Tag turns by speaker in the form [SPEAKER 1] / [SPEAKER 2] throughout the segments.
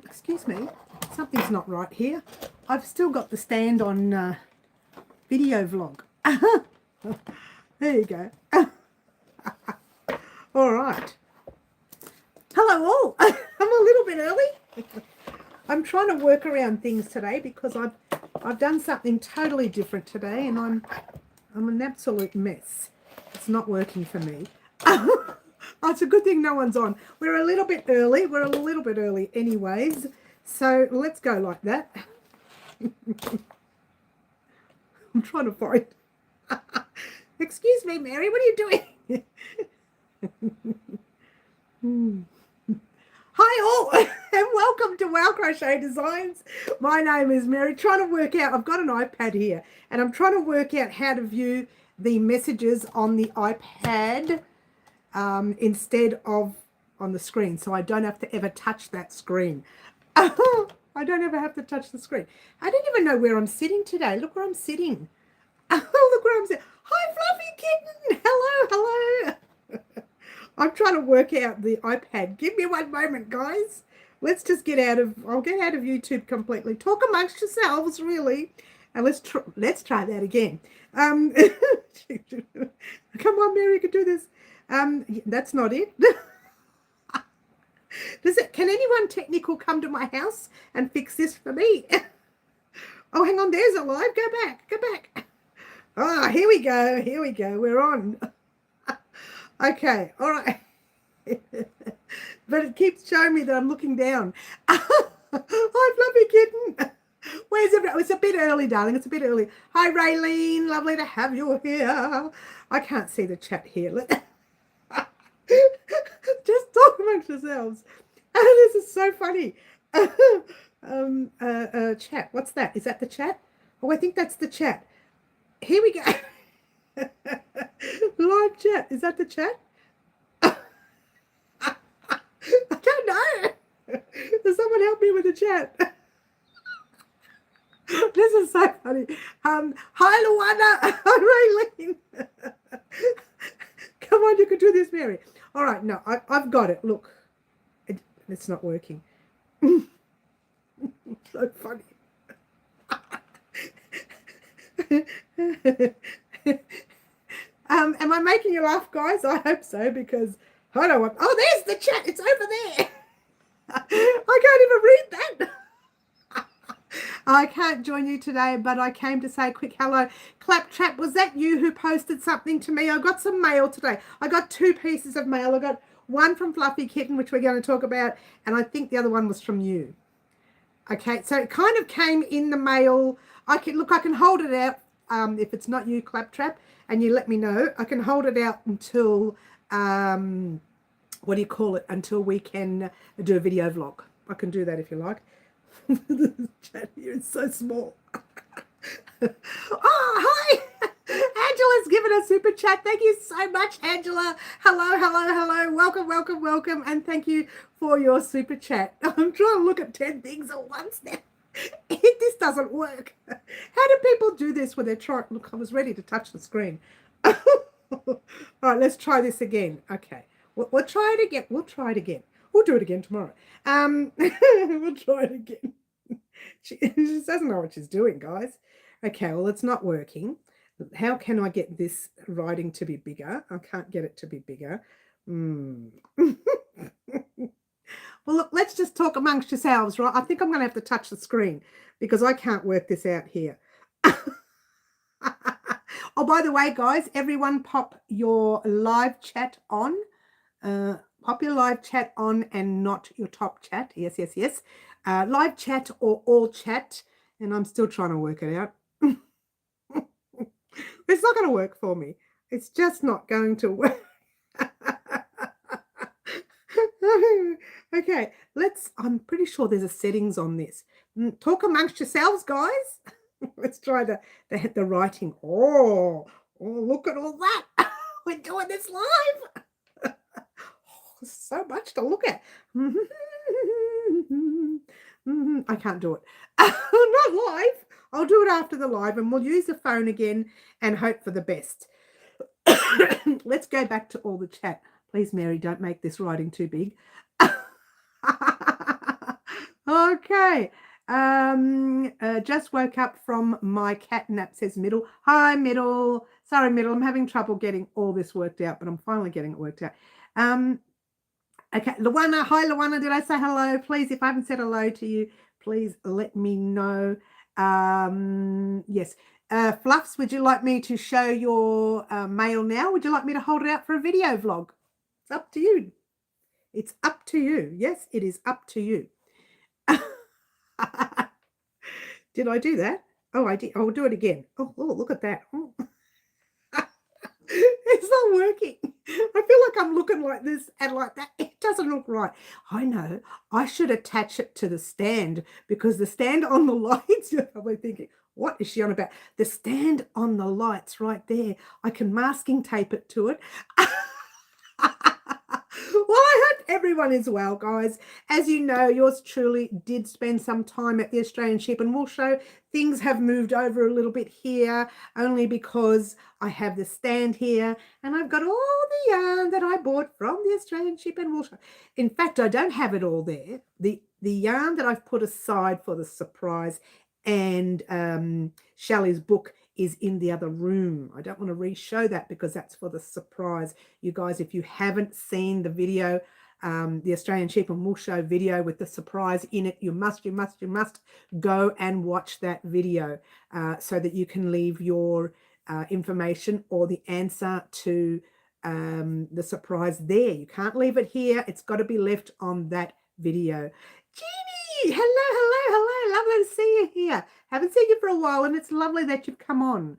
[SPEAKER 1] excuse me, something's not right here. I've still got the stand on video vlog. There you go. All right. Hello all. I'm a little bit early. I'm trying to work around things today because I've done something totally different today, and I'm an absolute mess. It's not working for me. Oh, it's a good thing no one's on. We're a little bit early. We're a little bit early anyways. So let's go like that. I'm trying to find. Excuse me, Mary, what are you doing? Hi all, and welcome to Wow Crochet Designs. My name is Mary. Trying to work out, I've got an iPad here, and I'm trying to work out how to view the messages on the iPad instead of on the screen, so I don't have to ever touch that screen. I don't ever have to touch the screen. I don't even know where I'm sitting today. Look where I'm sitting. Look where I'm sitting. Hi, Fluffy Kitten. Hello, hello. I'm trying to work out the iPad. Give me one moment, guys. Let's just get out of, I'll get out of YouTube completely. Talk amongst yourselves, really. And let's try that again. Come on, Mary, you can do this. That's not it. Can anyone technical come to my house and fix this for me? Oh, hang on, there's a live. Go back. Ah, here we go. We're on. Okay, all right. But it keeps showing me that I'm looking down. Hi, Fluffy Kitten. Where's everyone? It's a bit early, darling. It's a bit early. Hi, Raylene. Lovely to have you here. I can't see the chat here. Just talk amongst yourselves. This is so funny. Chat. What's that? Is that the chat? Oh, I think that's the chat. Here we go. Live chat. Is that the chat? I don't know. Does someone help me with the chat? This is so funny. Hi, Luana. Hi, Raylene. Come on, you can do this, Mary. All right, no, I've got it. Look, it's not working. So funny. Am I making you laugh, guys? I hope so, because I don't want. Oh, there's the chat. It's over there. I can't even read that. I can't join you today, but I came to say a quick hello. Claptrap, was that you who posted something to me? I got some mail today. I got 2 pieces of mail. I got one from Fluffy Kitten, which we're going to talk about, and I think the other one was from you. Okay, so it kind of came in the mail. I can hold it out if it's not you, Claptrap, and you let me know. I can hold it out until, what do you call it, until we can do a video vlog. I can do that if you like. The chat here is so small. Oh, hi! Angela's given a super chat. Thank you so much, Angela. Hello. Welcome. And thank you for your super chat. I'm trying to look at 10 things at once now. This doesn't work. How do people do this when they're trying? Look, I was ready to touch the screen. All right, let's try this again. Okay, we'll try it again. We'll do it again tomorrow. We'll try it again. She doesn't know what she's doing, guys. Okay, well, it's not working. How can I get this writing to be bigger? I can't get it to be bigger. Well, look, let's just talk amongst yourselves, right? I think I'm going to have to touch the screen because I can't work this out here. Oh, by the way, guys, everyone pop your live chat on. Pop your live chat on and not your top chat. Yes. Live chat or all chat. And I'm still trying to work it out. It's not going to work for me. It's just not going to work. Okay, I'm pretty sure there's a settings on this. Talk amongst yourselves, guys. Let's try the writing. Oh, look at all that. We're doing this live. So much to look at. I can't do it. Not live. I'll do it after the live, and we'll use the phone again and hope for the best. Let's go back to all the chat. Please, Mary, don't make this writing too big. Okay. Just woke up from my cat nap, says Middle. Hi, Middle. Sorry, Middle. I'm having trouble getting all this worked out, but I'm finally getting it worked out. Okay, Luana. Hi, Luana. Did I say hello? Please, if I haven't said hello to you, please let me know. Yes. Fluffs, would you like me to show your mail now? Would you like me to hold it out for a video vlog? It's up to you. It's up to you. Yes, it is up to you. Did I do that? Oh, I did. I'll do it again. Oh, look at that. Oh. It's not working. I feel like I'm looking like this and like that. It doesn't look right. I know. I should attach it to the stand because the stand on the lights, you're probably thinking, what is she on about? The stand on the lights right there. I can masking tape it to it. Well, I hope everyone is well, guys. As you know, yours truly did spend some time at the Australian Sheep and Wool Show. Things have moved over a little bit here, only because I have the stand here and I've got all the yarn that I bought from the Australian Sheep and Wool Show. In fact, I don't have it all there. The yarn that I've put aside for the surprise and Shelley's book is in the other room. I don't want to re-show that because that's for the surprise. You guys, if you haven't seen the video, the Australian Sheep and Wool Show video with the surprise in it, you must go and watch that video so that you can leave your information or the answer to the surprise there. You can't leave it here. It's got to be left on that video. Jeannie, hello. Lovely to see you here. Haven't seen you for a while, and it's lovely that you've come on.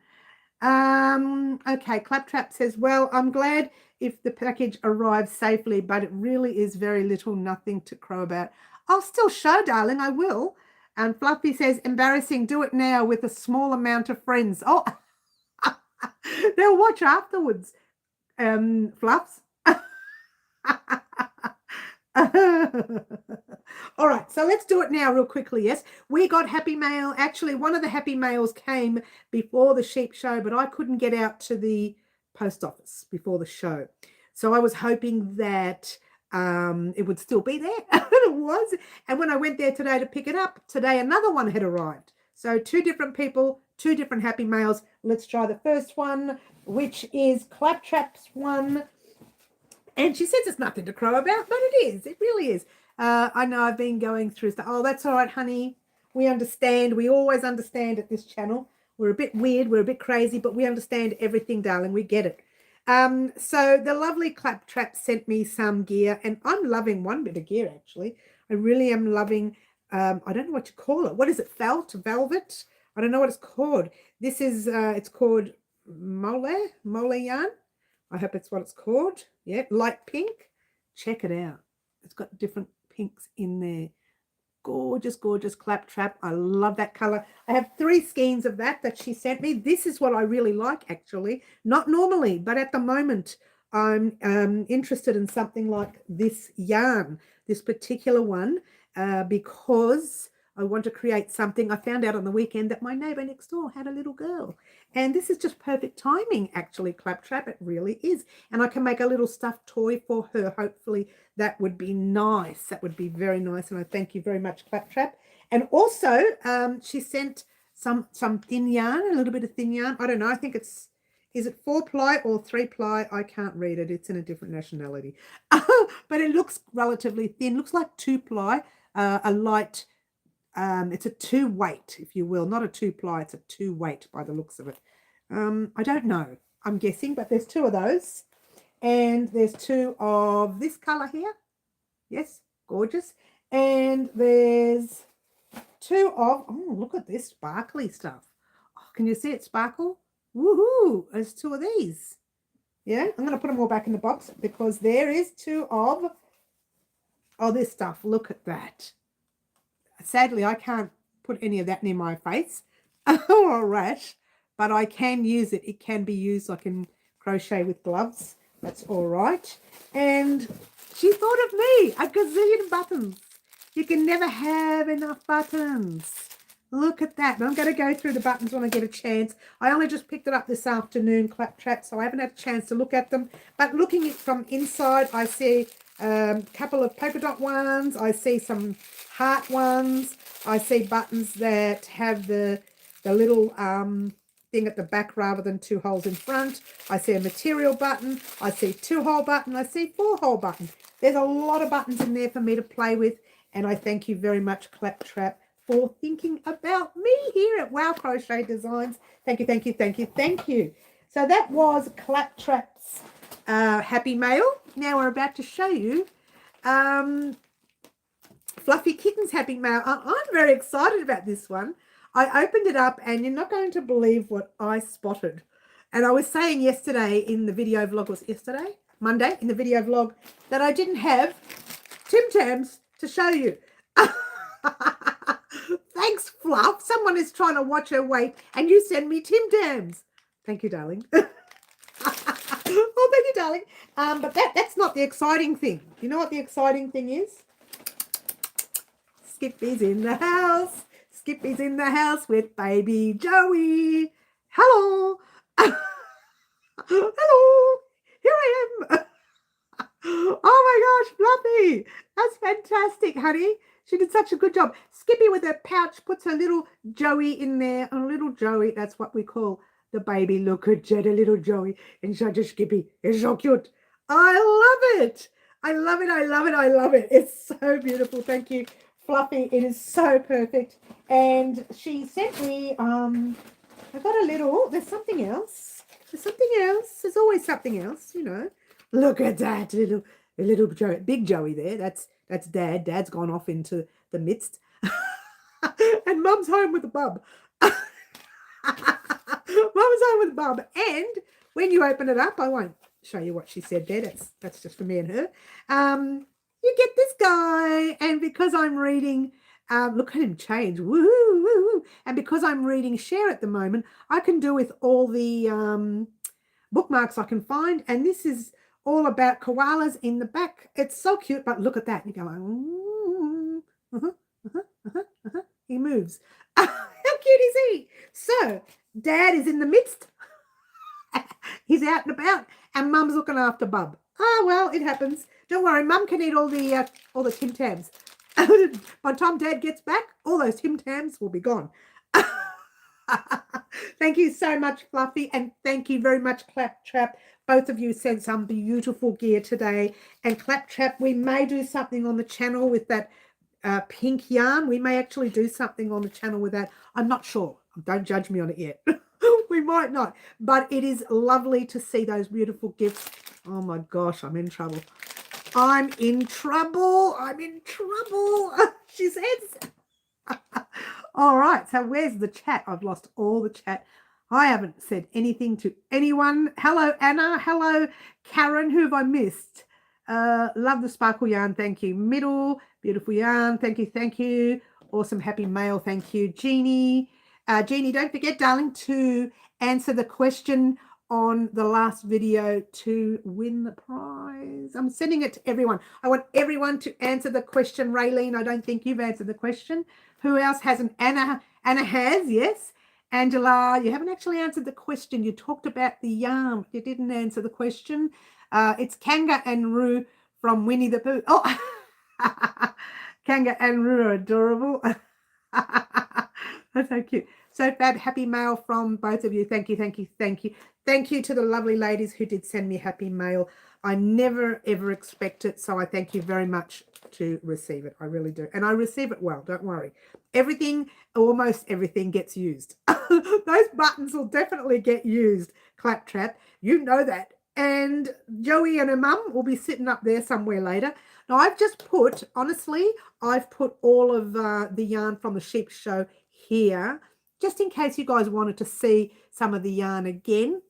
[SPEAKER 1] Okay, Claptrap says, well, I'm glad if the package arrives safely, but it really is very little, nothing to crow about. I'll still show, darling, I will. And Fluffy says, embarrassing, do it now with a small amount of friends. Oh, they'll watch afterwards, Fluffs. All right, so let's do it now real quickly. Yes, we got happy mail. Actually, one of the happy mails came before the sheep show, but I couldn't get out to the post office before the show. So I was hoping that it would still be there. And it was. And when I went there today to pick it up, today another one had arrived. So 2 different people, 2 different happy mails. Let's try the first one, which is Claptrap's one. And she says it's nothing to crow about, but it is. It really is. I know I've been going through stuff. Oh, that's all right, honey. We understand. We always understand at this channel. We're a bit weird. We're a bit crazy, but we understand everything, darling. We get it. So the lovely Claptrap sent me some gear, and I'm loving one bit of gear, actually. I really am loving, I don't know what to call it. What is it? Felt? Velvet? I don't know what it's called. This is, it's called mole yarn. I hope it's what it's called. Yeah, light pink. Check it out. It's got different pinks in there. Gorgeous, gorgeous Claptrap. I love that color. I have 3 skeins of that she sent me. This is what I really like, actually. Not normally, but at the moment, I'm interested in something like this yarn, this particular one, because I want to create something. I found out on the weekend that my neighbor next door had a little girl. And this is just perfect timing, actually, Claptrap. It really is. And I can make a little stuffed toy for her. Hopefully that would be nice. That would be very nice. And I thank you very much, Claptrap. And also, she sent some thin yarn, a little bit of thin yarn. I don't know. I think it's, is it 4-ply or 3-ply? I can't read it. It's in a different nationality. But it looks relatively thin. Looks like 2-ply, a light. It's a 2-weight, if you will, not a 2-ply. It's a 2-weight by the looks of it. I don't know. I'm guessing, but there's 2 of those, and there's 2 of this color here. Yes, gorgeous. And there's 2 of, oh, look at this sparkly stuff. Oh, can you see it sparkle? Woohoo! There's 2 of these. Yeah, I'm going to put them all back in the box because there is 2 of this stuff. Look at that. Sadly, I can't put any of that near my face or a rash, but I can use it. It can be used. I can crochet with gloves. That's all right. And she thought of me. A gazillion buttons. You can never have enough buttons. Look at that. And I'm going to go through the buttons when I get a chance. I only just picked it up this afternoon, Claptrap, so I haven't had a chance to look at them. But looking at from inside, I see a couple of polka dot ones. I see some heart ones. I see buttons that have the little thing at the back rather than 2 holes in front. I see a material button. I see 2-hole button. I see 4-hole button. There's a lot of buttons in there for me to play with, and I thank you very much, Claptrap, for thinking about me here at Wow Crochet Designs. Thank you, thank you, thank you, thank you. So that was Claptrap's Happy Mail. Now we're about to show you Fluffy Kitten's Happy Mail. I'm very excited about this one. I opened it up and you're not going to believe what I spotted. And I was saying yesterday in the video vlog, was yesterday? Monday, in the video vlog, that I didn't have Tim Tams to show you. Thanks, Fluff. Someone is trying to watch her weight and you send me Tim Tams. Thank you, darling. Oh, thank you, darling. But that's not the exciting thing. You know what the exciting thing is? Skippy's in the house. Skippy's in the house with baby Joey. Hello. Hello. Here I am. Oh my gosh, Fluffy. That's fantastic, honey. She did such a good job. Skippy with her pouch puts her little Joey in there. A little Joey, that's what we call the baby. Look at Jed, a little Joey inside the Skippy. It's so cute. I love it. I love it. I love it. I love it. It's so beautiful. Thank you, Fluffy. It is so perfect. And she sent me, I got a little, there's something else. There's something else. There's always something else, you know. Look at that little Joey, big Joey there. That's Dad. Dad's gone off into the midst. And Mum's home with the bub. Mum's home with the bub. And when you open it up, I won't show you what she said there. That's just for me and her. You get this guy. And because I'm reading, look at him change. Woo, woo, woo. And because I'm reading Share at the moment, I can do with all the bookmarks I can find. And this is all about koalas in the back. It's so cute, but look at that. You go, he moves. How cute is he? So, Dad is in the midst. He's out and about, and Mum's looking after Bub. Oh, well, it happens. Don't worry, Mum can eat all the Tim Tams. By the time Dad gets back, all those Tim Tams will be gone. Thank you so much, Fluffy, and thank you very much, Claptrap. Both of you sent some beautiful gear today. And Claptrap, we may do something on the channel with that pink yarn. We may actually do something on the channel with that. I'm not sure. Don't judge me on it yet. We might not. But it is lovely to see those beautiful gifts. Oh, my gosh, I'm in trouble. I'm in trouble. I'm in trouble. She says. All right, so where's the chat? I've lost all the chat. I haven't said anything to anyone. Hello, Anna. Hello, Karen. Who have I missed? Love the sparkle yarn. Thank you. Middle, beautiful yarn. Thank you. Thank you. Awesome, happy mail. Thank you, Jeannie. Jeannie, don't forget, darling, to answer the question on the last video to win the prize. I'm sending it to everyone. I want everyone to answer the question. Raylene, I don't think you've answered the question. Who else hasn't? Anna has, yes. Angela, you haven't actually answered the question. You talked about the yarn. You didn't answer the question. It's Kanga and Roo from Winnie the Pooh. Oh, Kanga and Roo are adorable. That's so cute. So fab, happy mail from both of you. Thank you, thank you, thank you. Thank you to the lovely ladies who did send me happy mail. I never, ever expect it, so I thank you very much to receive it. I really do. And I receive it well, don't worry. Everything, almost everything gets used. Those buttons will definitely get used, Claptrap. You know that. And Joey and her mum will be sitting up there somewhere later. Now, I've just put, honestly, I've put all of the yarn from the sheep show here, just in case you guys wanted to see some of the yarn again.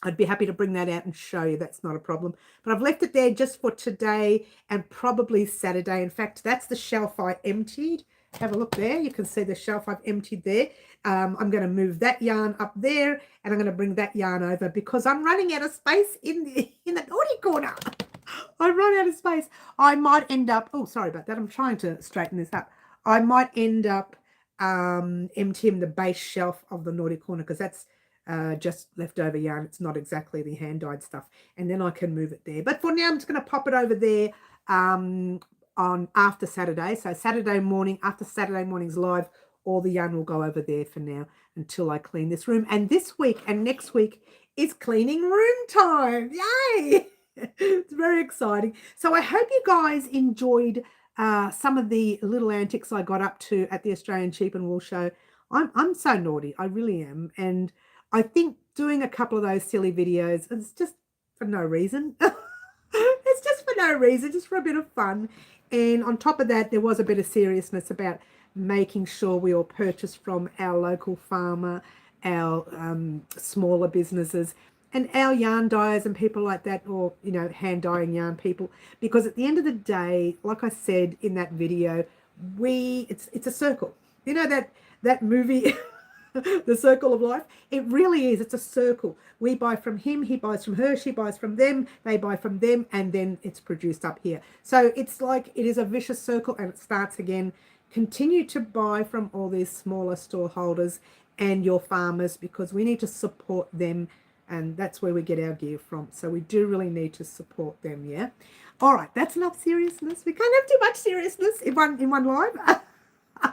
[SPEAKER 1] I'd be happy to bring that out and show you. That's not a problem. But I've left it there just for today and probably Saturday. In fact, that's the shelf I emptied. Have a look there. You can see the shelf I've emptied there. I'm going to move that yarn up there and I'm going to bring that yarn over because I'm running out of space in the naughty corner. I'm running out of space. I might end up, oh, sorry about that. I'm trying to straighten this up. I might end up emptying the base shelf of the naughty corner because that's just leftover yarn. It's not exactly the hand dyed stuff, and then I can move it there. But for now, I'm just going to pop it over there. on after Saturday. So Saturday morning, after Saturday morning's live, all the yarn will go over there for now until I clean this room. And this week and next week is cleaning room time. Yay! It's very exciting. So I hope you guys enjoyed some of the little antics I got up to at the Australian Sheep and Wool Show. I'm so naughty. I really am. And I think doing a couple of those silly videos, it's just for no reason. It's just for no reason, just for a bit of fun. And on top of that, there was a bit of seriousness about making sure we all purchase from our local farmer, our smaller businesses, and our yarn dyers and people like that, or, you know, hand dyeing yarn people. Because at the end of the day, like I said in that video, it's a circle. You know that movie, The Circle of Life? It really is. It's a circle. We buy from him, he buys from her, she buys from them, they buy from them, and then it's produced up here. So it's like it is a vicious circle, and it starts again. Continue to buy from all these smaller store holders and your farmers, because we need to support them, and that's where we get our gear from. So we do really need to support them, yeah? All right, that's enough seriousness. We can't have too much seriousness in one live.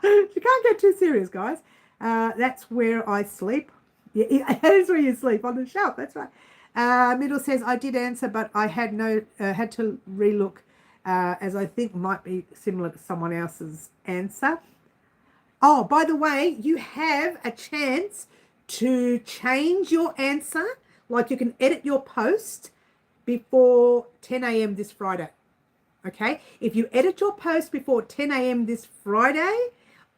[SPEAKER 1] You can't get too serious, guys. That's where I sleep. Yeah, that is where you sleep, on the shelf. That's right. Middle says, I did answer, but I had to relook, as I think might be similar to someone else's answer. Oh, by the way, you have a chance to change your answer. Like, you can edit your post before 10 a.m. this Friday. Okay? If you edit your post before 10 a.m. this Friday,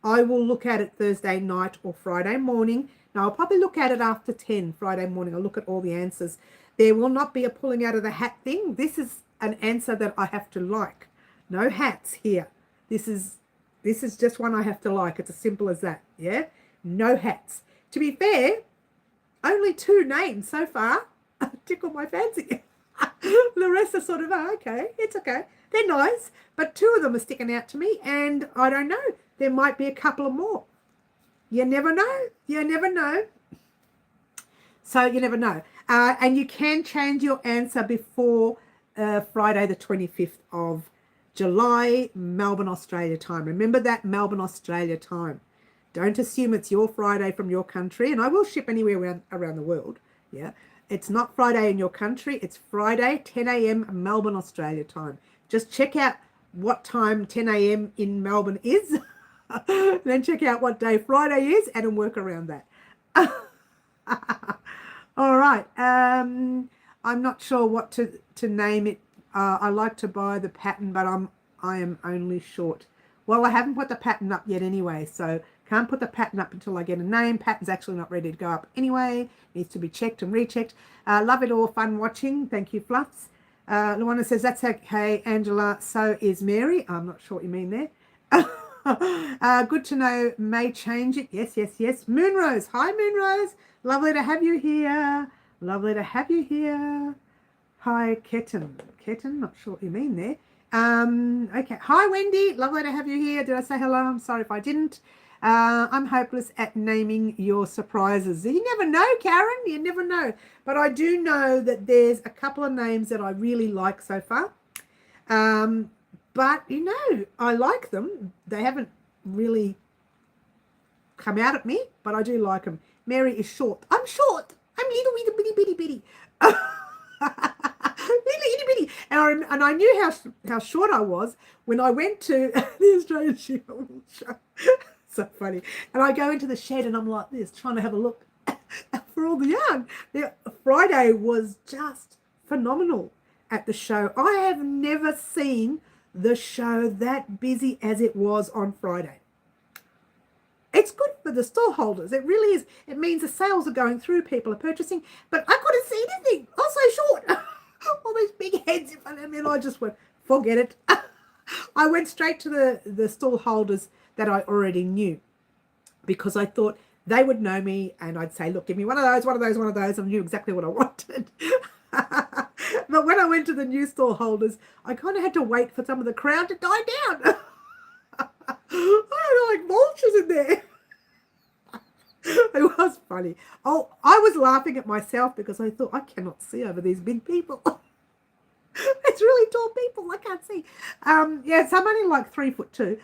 [SPEAKER 1] I will look at it Thursday night or Friday morning. Now, I'll probably look at it after 10 Friday morning. I'll look at all the answers. There will not be a pulling out of the hat thing. This is an answer that I have to like. No hats here. This is just one I have to like. It's as simple as that. Yeah? No hats. To be fair, only 2 names so far tickle my fancy. The rest are sort of, okay, it's okay. They're nice, but 2 of them are sticking out to me, and I don't know. There might be a couple of more. You never know. You never know. So you never know. And you can change your answer before Friday the 25th of July, Melbourne, Australia time. Remember that, Melbourne, Australia time. Don't assume it's your Friday from your country, and I will ship anywhere around the world. Yeah, it's not Friday in your country. It's Friday, 10 a.m. Melbourne, Australia time. Just check out what time 10 a.m. in Melbourne is. Then check out what day Friday is, and then work around that. All right. I'm not sure what to name it. I like to buy the pattern, but I am only short. Well, I haven't put the pattern up yet anyway, so can't put the pattern up until I get a name. Pattern's actually not ready to go up anyway. Needs to be checked and rechecked. Love it all. Fun watching. Thank you, Fluffs. Luana says, that's okay, Angela. So is Mary. I'm not sure what you mean there. Good to know. May change it. Yes, yes, yes. Moonrose. Hi, Moonrose. Lovely to have you here. Lovely to have you here. Hi, Ketan. Ketan, not sure what you mean there. Okay. Hi, Wendy. Lovely to have you here. Did I say hello? I'm sorry if I didn't. I'm hopeless at naming your surprises. You never know, Karen. You never know. But I do know that there's a couple of names that I really like so far. But, you know, I like them. They haven't really come out at me, but I do like them. Mary is short. I'm short. I'm little, bitty, bitty. Itty bitty. And I knew how short I was when I went to the Australian Sheep and Wool Show. So funny. And I go into the shed and I'm like this, trying to have a look for all the yarn. Friday was just phenomenal at the show. I have never seen the show that busy as it was on Friday. It's good for the store holders. It really is. It means the sales are going through, people are purchasing, but I couldn't see anything. I was so short. All these big heads in front of me, and I just went, forget it. I went straight to the stall holders that I already knew, because I thought they would know me, and I'd say, look, give me one of those, and I knew exactly what I wanted. But when I went to the new stall holders, I kind of had to wait for some of the crowd to die down. I had like vultures in there. It was funny. Oh, I was laughing at myself because I thought, I cannot see over these big people. It's really tall nipples. I can't see. Yeah, so I'm only like 3'2".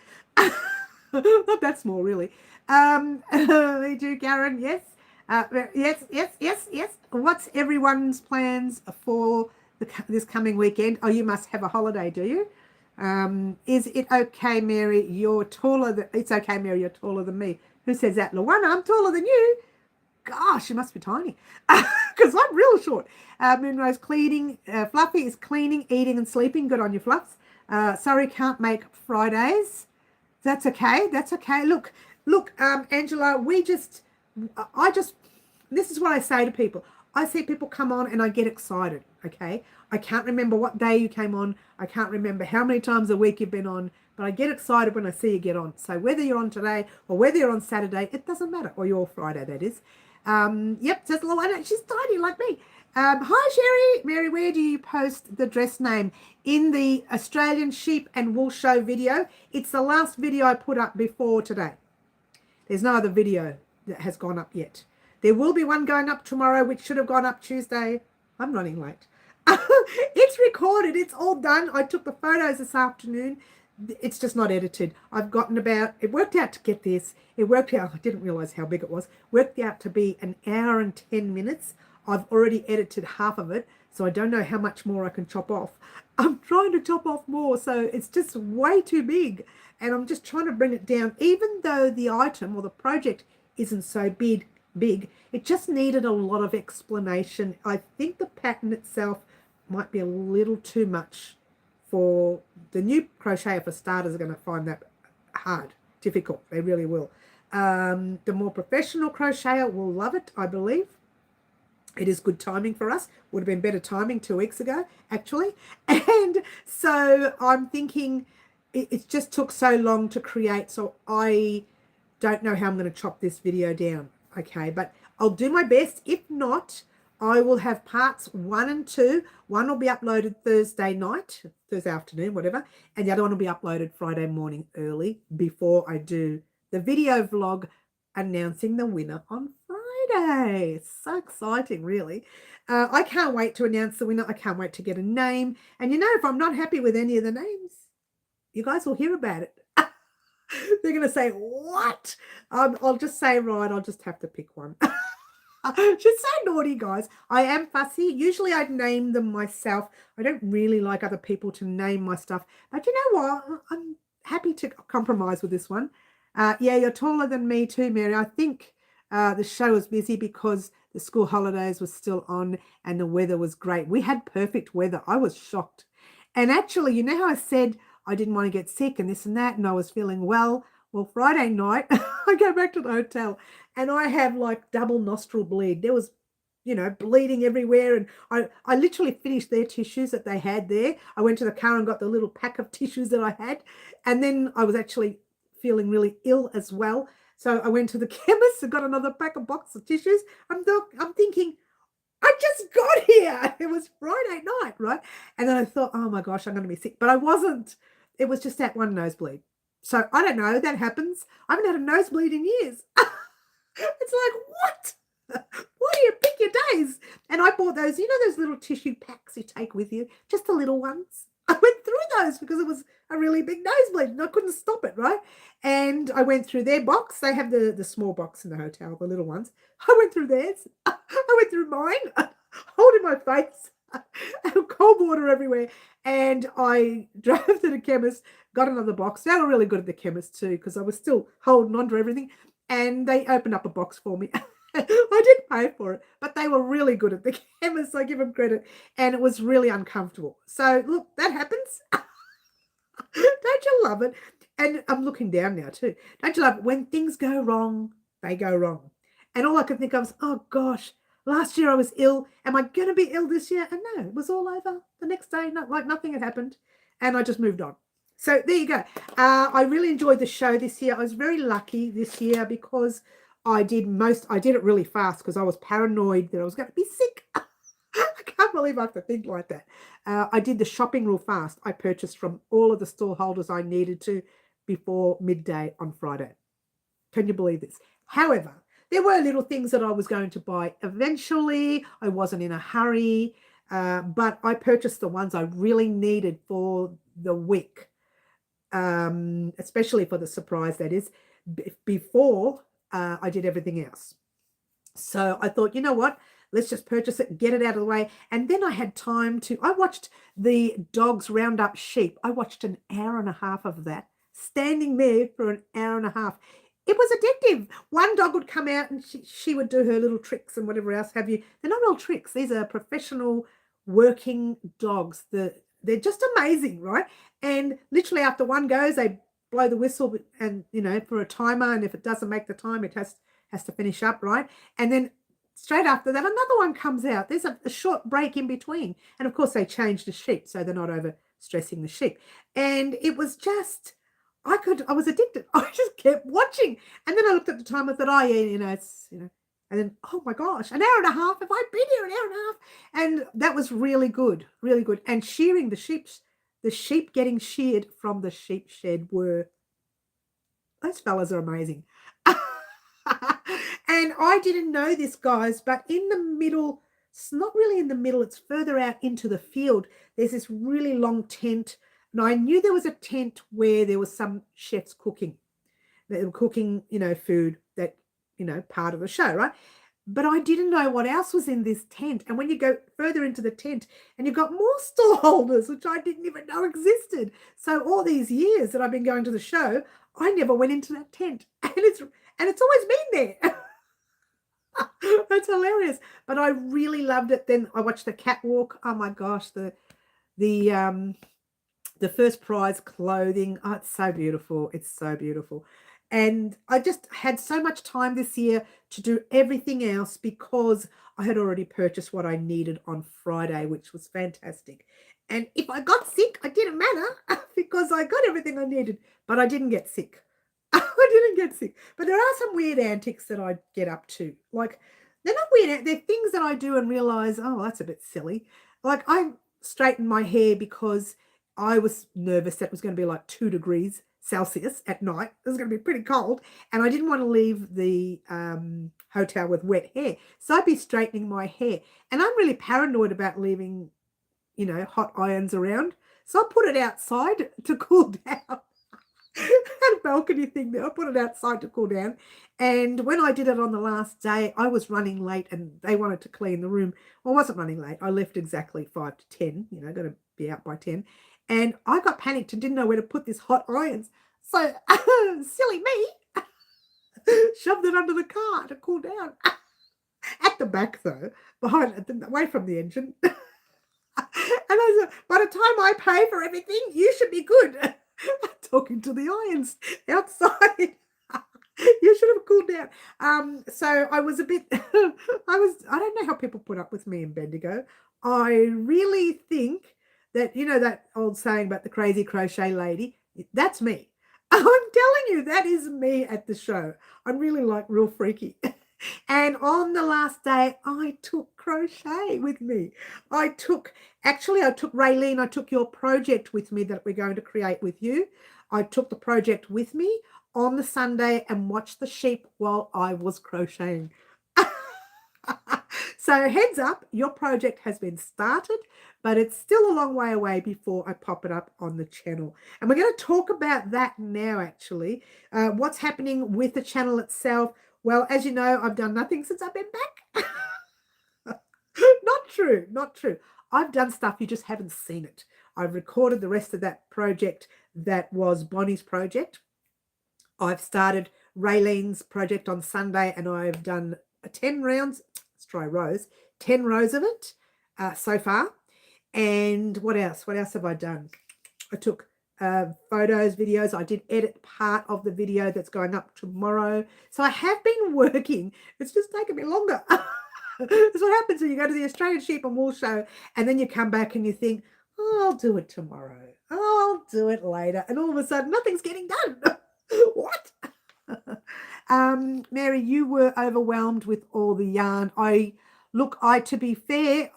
[SPEAKER 1] Not that small, really. We do, Karen. Yes. Yes. What's everyone's plans for this coming weekend? Oh, you must have a holiday, do you? Is it okay, Mary? You're taller than. It's okay, Mary. You're taller than me. Who says that? Luana, I'm taller than you. Gosh, you must be tiny. Because I'm real short. Moonrose cleaning. Fluffy is cleaning, eating, and sleeping. Good on you, Fluffs. Sorry, can't make Fridays. That's okay. That's okay. Look, Angela, this is what I say to people. I see people come on and I get excited, okay? I can't remember what day you came on. I can't remember how many times a week you've been on, but I get excited when I see you get on. So whether you're on today or whether you're on Saturday, it doesn't matter. Or you're Friday, that is. Yep, says Luana. She's tiny like me. Hi, Sherry. Mary, where do you post the dress name? In the Australian Sheep and Wool Show video. It's the last video I put up before today. There's no other video that has gone up yet. There will be one going up tomorrow, which should have gone up Tuesday. I'm running late. It's recorded. It's all done. I took the photos this afternoon. It's just not edited. I've gotten it worked out to get this. It worked out, I didn't realize how big it was. Worked out to be 1 hour and 10 minutes. I've already edited half of it, so I don't know how much more I can chop off. I'm trying to chop off more, so it's just way too big. And I'm just trying to bring it down. Even though the item or the project isn't so big, it just needed a lot of explanation. I think the pattern itself might be a little too much for the new crocheter. For starters, are going to find that hard, difficult. They really will. The more professional crocheter will love it, I believe. It is good timing for us. Would have been better timing 2 weeks ago, actually. And so I'm thinking it just took so long to create, so I don't know how I'm going to chop this video down. Okay, but I'll do my best. If not, I will have parts 1 and 2. One will be uploaded Thursday night, Thursday afternoon, whatever, and the other one will be uploaded Friday morning early before I do the video vlog announcing the winner on Friday. It's so exciting, really. I can't wait to announce the winner. I can't wait to get a name. And you know, if I'm not happy with any of the names, you guys will hear about it. They're going to say, what? I'll just say, right, I'll just have to pick one. She's so naughty, guys. I am fussy. Usually I'd name them myself. I don't really like other people to name my stuff. But you know what? I'm happy to compromise with this one. Yeah, you're taller than me too, Mary. I think the show was busy because the school holidays were still on and the weather was great. We had perfect weather. I was shocked. And actually, you know how I said I didn't want to get sick and this and that, and I was feeling well? Well, Friday night, I go back to the hotel and I have like double nostril bleed. There was, you know, bleeding everywhere. And I literally finished their tissues that they had there. I went to the car and got the little pack of tissues that I had. And then I was actually feeling really ill as well. So I went to the chemist and got another box of tissues. I'm thinking, I just got here. It was Friday night, right? And then I thought, oh my gosh, I'm going to be sick. But I wasn't. It was just that one nosebleed. So I don't know. That happens. I haven't had a nosebleed in years. It's like, what? Why do you pick your days? And I bought those, you know, those little tissue packs you take with you, just the little ones. I went through those because it was a really big nosebleed and I couldn't stop it, right? And I went through their box. They have the small box in the hotel, the little ones. I went through theirs. I went through mine, holding my face, cold water everywhere. And I drove to the chemist, got another box. They were really good at the chemist too because I was still holding on to everything. And they opened up a box for me. I didn't pay for it, but they were really good at the chemist. I give them credit. And it was really uncomfortable. So, look, that happens. Don't you love it? And I'm looking down now too. Don't you love it? When things go wrong, they go wrong. And all I could think of was, oh, gosh, last year I was ill. Am I going to be ill this year? And no, it was all over. The next day, like nothing had happened. And I just moved on. So there you go. I really enjoyed the show this year. I was very lucky this year because I did it really fast because I was paranoid that I was going to be sick. I can't believe I have to think like that. I did the shopping real fast. I purchased from all of the store holders I needed to before midday on Friday. Can you believe this? However, there were little things that I was going to buy eventually. I wasn't in a hurry. but I purchased the ones I really needed for the week, especially for the surprise, that is, before I did everything else. So I thought, you know what? Let's just purchase it, get it out of the way. And then I had time I watched the dogs round up sheep. I watched an hour and a half of that, standing there for an hour and a half. It was addictive. One dog would come out and she would do her little tricks and whatever else have you. They're not real tricks. These are professional working dogs. They're just amazing, right? And literally after one goes, they blow the whistle and, for a timer. And if it doesn't make the time, it has to finish up, right? And then straight after that, another one comes out. There's a short break in between. And of course, they change the sheep so they're not over stressing the sheep. And it was just, I was addicted. I just kept watching. And then I looked at the time and thought, oh yeah, it's, and then, oh my gosh, an hour and a half. Have I been here an hour and a half? And that was really good, really good. And shearing the sheep getting sheared from the sheep shed those fellas are amazing. And I didn't know this, guys, but in the middle, it's not really in the middle, it's further out into the field. There's this really long tent. And I knew there was a tent where there was some chefs cooking. They were cooking, food that, part of the show, right? But I didn't know what else was in this tent. And when you go further into the tent and you've got more stall holders, which I didn't even know existed. So all these years that I've been going to the show, I never went into that tent. And it's always been there. That's hilarious. But I really loved it. Then I watched the catwalk. Oh my gosh, the first prize clothing. Oh, it's so beautiful. It's so beautiful. And I just had so much time this year to do everything else because I had already purchased what I needed on Friday, which was fantastic. And if I got sick, it didn't matter because I got everything I needed, but I didn't get sick. I didn't get sick. But there are some weird antics that I get up to. Like, they're not weird. They're things that I do and realize, oh, that's a bit silly. Like, I straightened my hair because I was nervous that it was going to be like 2 degrees Celsius at night. It was going to be pretty cold. And I didn't want to leave the hotel with wet hair. So I'd be straightening my hair. And I'm really paranoid about leaving, hot irons around. So I put it outside to cool down. I had a balcony thing there. I put it outside to cool down. And when I did it on the last day, I was running late and they wanted to clean the room. Well, I wasn't running late. I left exactly 5 to 10, got to be out by 10. And I got panicked and didn't know where to put this hot irons. So, silly me, shoved it under the car to cool down. At the back, though, away from the engine. And I said, by the time I pay for everything, you should be good. Talking to the irons outside. You should have cooled down. So I was a bit, I don't know how people put up with me in Bendigo. I really think that, that old saying about the crazy crochet lady, that's me. I'm telling you, that is me at the show. I'm really real freaky. And on the last day, I took crochet with me. I took Raylene, I took your project with me that we're going to create with you. I took the project with me on the Sunday and watched the sheep while I was crocheting. So heads up, your project has been started, but it's still a long way away before I pop it up on the channel. And we're going to talk about that now, actually. What's happening with the channel itself. Well, as you know, I've done nothing since I've been back. Not true, not true. I've done stuff, you just haven't seen it. I've recorded the rest of that project that was Bonnie's project. I've started Raylene's project on Sunday and I've done 10 rounds. Let's try rows. 10 rows of it so far. And what else? What else have I done? I took photos, videos. I did edit part of the video that's going up tomorrow. So I have been working. It's just taken me longer. That's what happens when you go to the Australian Sheep and Wool Show and then you come back and you think, oh, I'll do it tomorrow. I'll do it later. And all of a sudden, nothing's getting done. What? Mary, you were overwhelmed with all the yarn. To be fair,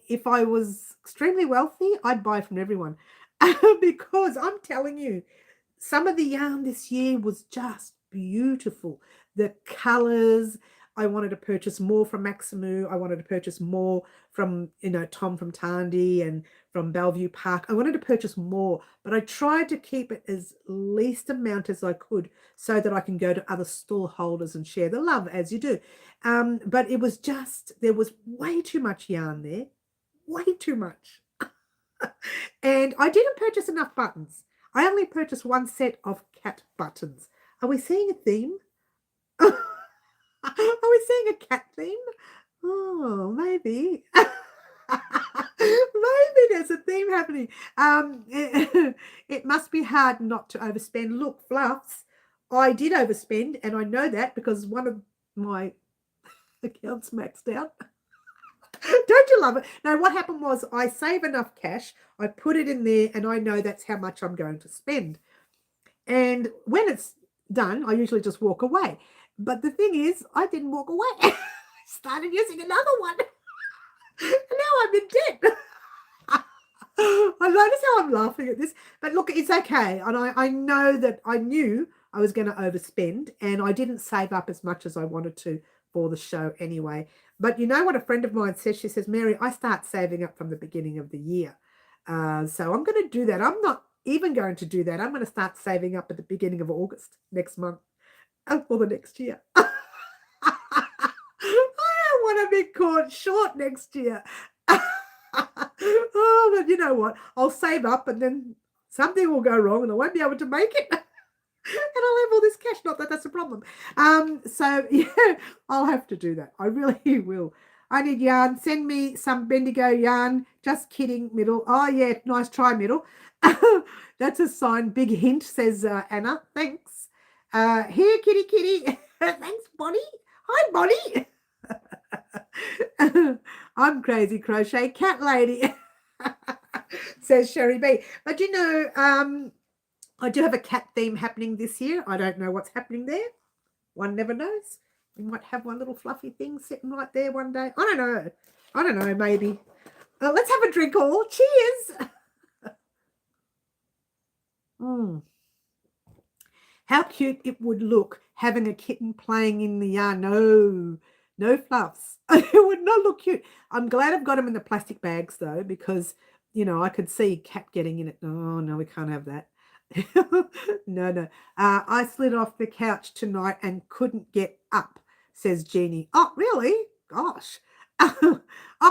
[SPEAKER 1] if I was extremely wealthy, I'd buy from everyone. Because I'm telling you, some of the yarn this year was just beautiful. The colors, I wanted to purchase more from Maximu. I wanted to purchase more from, Tom from Tandy and from Bellevue Park. I wanted to purchase more, but I tried to keep it as least amount as I could so that I can go to other stall holders and share the love as you do. But it was just, there was way too much yarn there, way too much. And I didn't purchase enough buttons. I only purchased one set of cat buttons. Are we seeing a theme? Are we seeing a cat theme? Oh, maybe. Maybe there's a theme happening. It must be hard not to overspend. Look, Fluffs, I did overspend, and I know that because one of my accounts maxed out. Don't you love it? No, what happened was I save enough cash, I put it in there, and I know that's how much I'm going to spend. And when it's done, I usually just walk away. But the thing is, I didn't walk away. I started using another one. And now I'm in debt. I notice how I'm laughing at this. But look, it's okay. And I know that I knew I was going to overspend, and I didn't save up as much as I wanted to for the show anyway. But you know what a friend of mine says? She says, Mary, I start saving up from the beginning of the year. So I'm going to do that. I'm not even going to do that. I'm going to start saving up at the beginning of August next month for the next year. I don't want to be caught short next year. Oh, but you know what? I'll save up and then something will go wrong and I won't be able to make it. And I'll have all this cash. Not that that's a problem. So yeah, I'll have to do that. I really will. I need yarn. Send me some Bendigo yarn. Just kidding, Middle. Oh yeah, nice try, Middle. That's a sign. Big hint, says Anna. Thanks. Here, kitty. Thanks, Bonnie. Hi, Bonnie. I'm crazy crochet cat lady, says Sherry B. But you know, I do have a cat theme happening this year. I don't know what's happening there. One never knows. We might have one little fluffy thing sitting right there one day. I don't know, maybe. Let's have a drink all. Cheers. How cute it would look having a kitten playing in the yarn. No fluffs. It would not look cute. I'm glad I've got them in the plastic bags though, because, you know, I could see cat getting in it. Oh, no, we can't have that. No. I slid off the couch tonight and couldn't get up, says Jeannie. Oh, really? Gosh. Oh,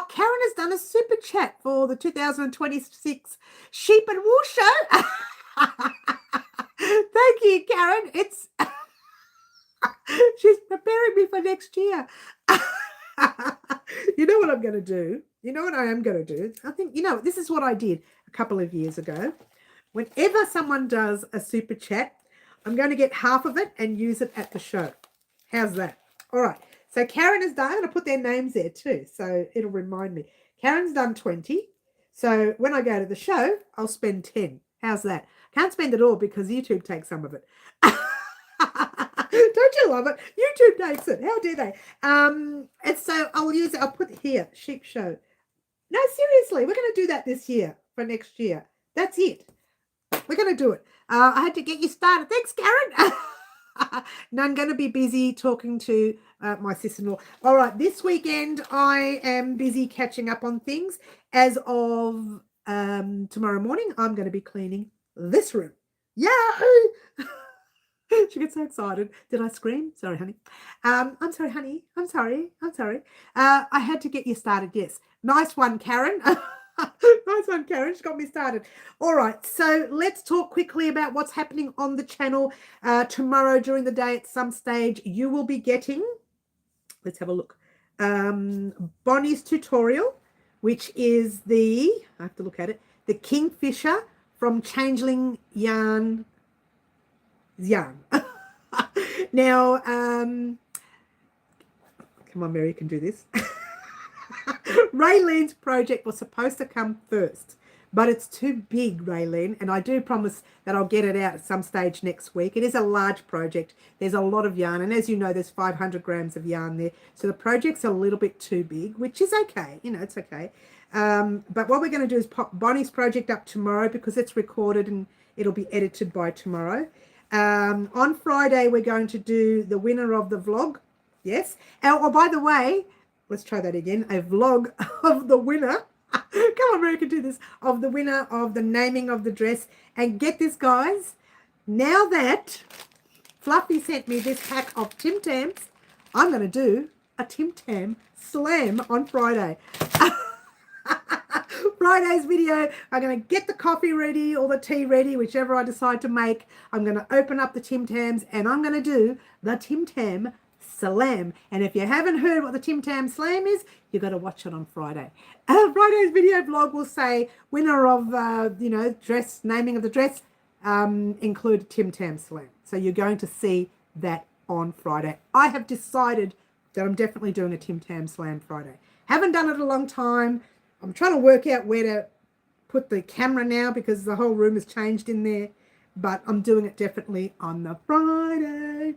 [SPEAKER 1] Karen has done a super chat for the 2026 Sheep and Wool Show. Thank you, Karen. It's she's preparing me for next year. You know what I'm going to do? You know what I am going to do? I think, you know, this is what I did a couple of years ago. Whenever someone does a super chat, I'm going to get half of it and use it at the show. How's that? All right. So Karen has done, I'm going to put their names there too, so it'll remind me. Karen's done 20. So when I go to the show, I'll spend 10. How's that? Can't spend it all because YouTube takes some of it. Don't you love it? YouTube takes it. How dare they? And so I'll use it. I'll put it here, Sheep Show. No, seriously, we're going to do that this year for next year. That's it. We're going to do it. I had to get you started. Thanks, Karen. No, I'm going to be busy talking to my sister-in-law. All right, this weekend I am busy catching up on things. As of tomorrow morning, I'm going to be cleaning this room. Yahoo! She gets so excited. Did I scream? Sorry, honey. I'm sorry, honey. I'm sorry. I had to get you started. Yes. Nice one, Karen. Nice one, Karen. She got me started. All right. So let's talk quickly about what's happening on the channel. Tomorrow during the day at some stage, you will be getting, let's have a look, Bonnie's tutorial, which is the, I have to look at it, the Kingfisher from Changeling Yarn. Now, come on, Mary, you can do this. Raylene's project was supposed to come first, but it's too big, Raylene, and I do promise that I'll get it out at some stage next week. It is a large project. There's a lot of yarn, and as you know, there's 500 grams of yarn there, so the project's a little bit too big, which is okay. You know, it's okay. But what we're going to do is pop Bonnie's project up tomorrow because it's recorded and it'll be edited by tomorrow. On Friday, we're going to do the winner of the vlog Yes. Oh, by the way, let's try that again. A vlog of the winner. Come on, Mary, can do this. Of the winner of the naming of the dress. And get this, guys. Now that Fluffy sent me this pack of Tim Tams, I'm going to do a Tim Tam slam on Friday. Friday's video, I'm going to get the coffee ready or the tea ready, whichever I decide to make. I'm going to open up the Tim Tams and I'm going to do the Tim Tam Slam. And if you haven't heard what the Tim Tam Slam is, you've got to watch it on Friday. Friday's video blog will say winner of, dress, naming of the dress, include Tim Tam Slam. So you're going to see that on Friday. I have decided that I'm definitely doing a Tim Tam Slam Friday. Haven't done it in a long time. I'm trying to work out where to put the camera now because the whole room has changed in there. But I'm doing it definitely on the Friday.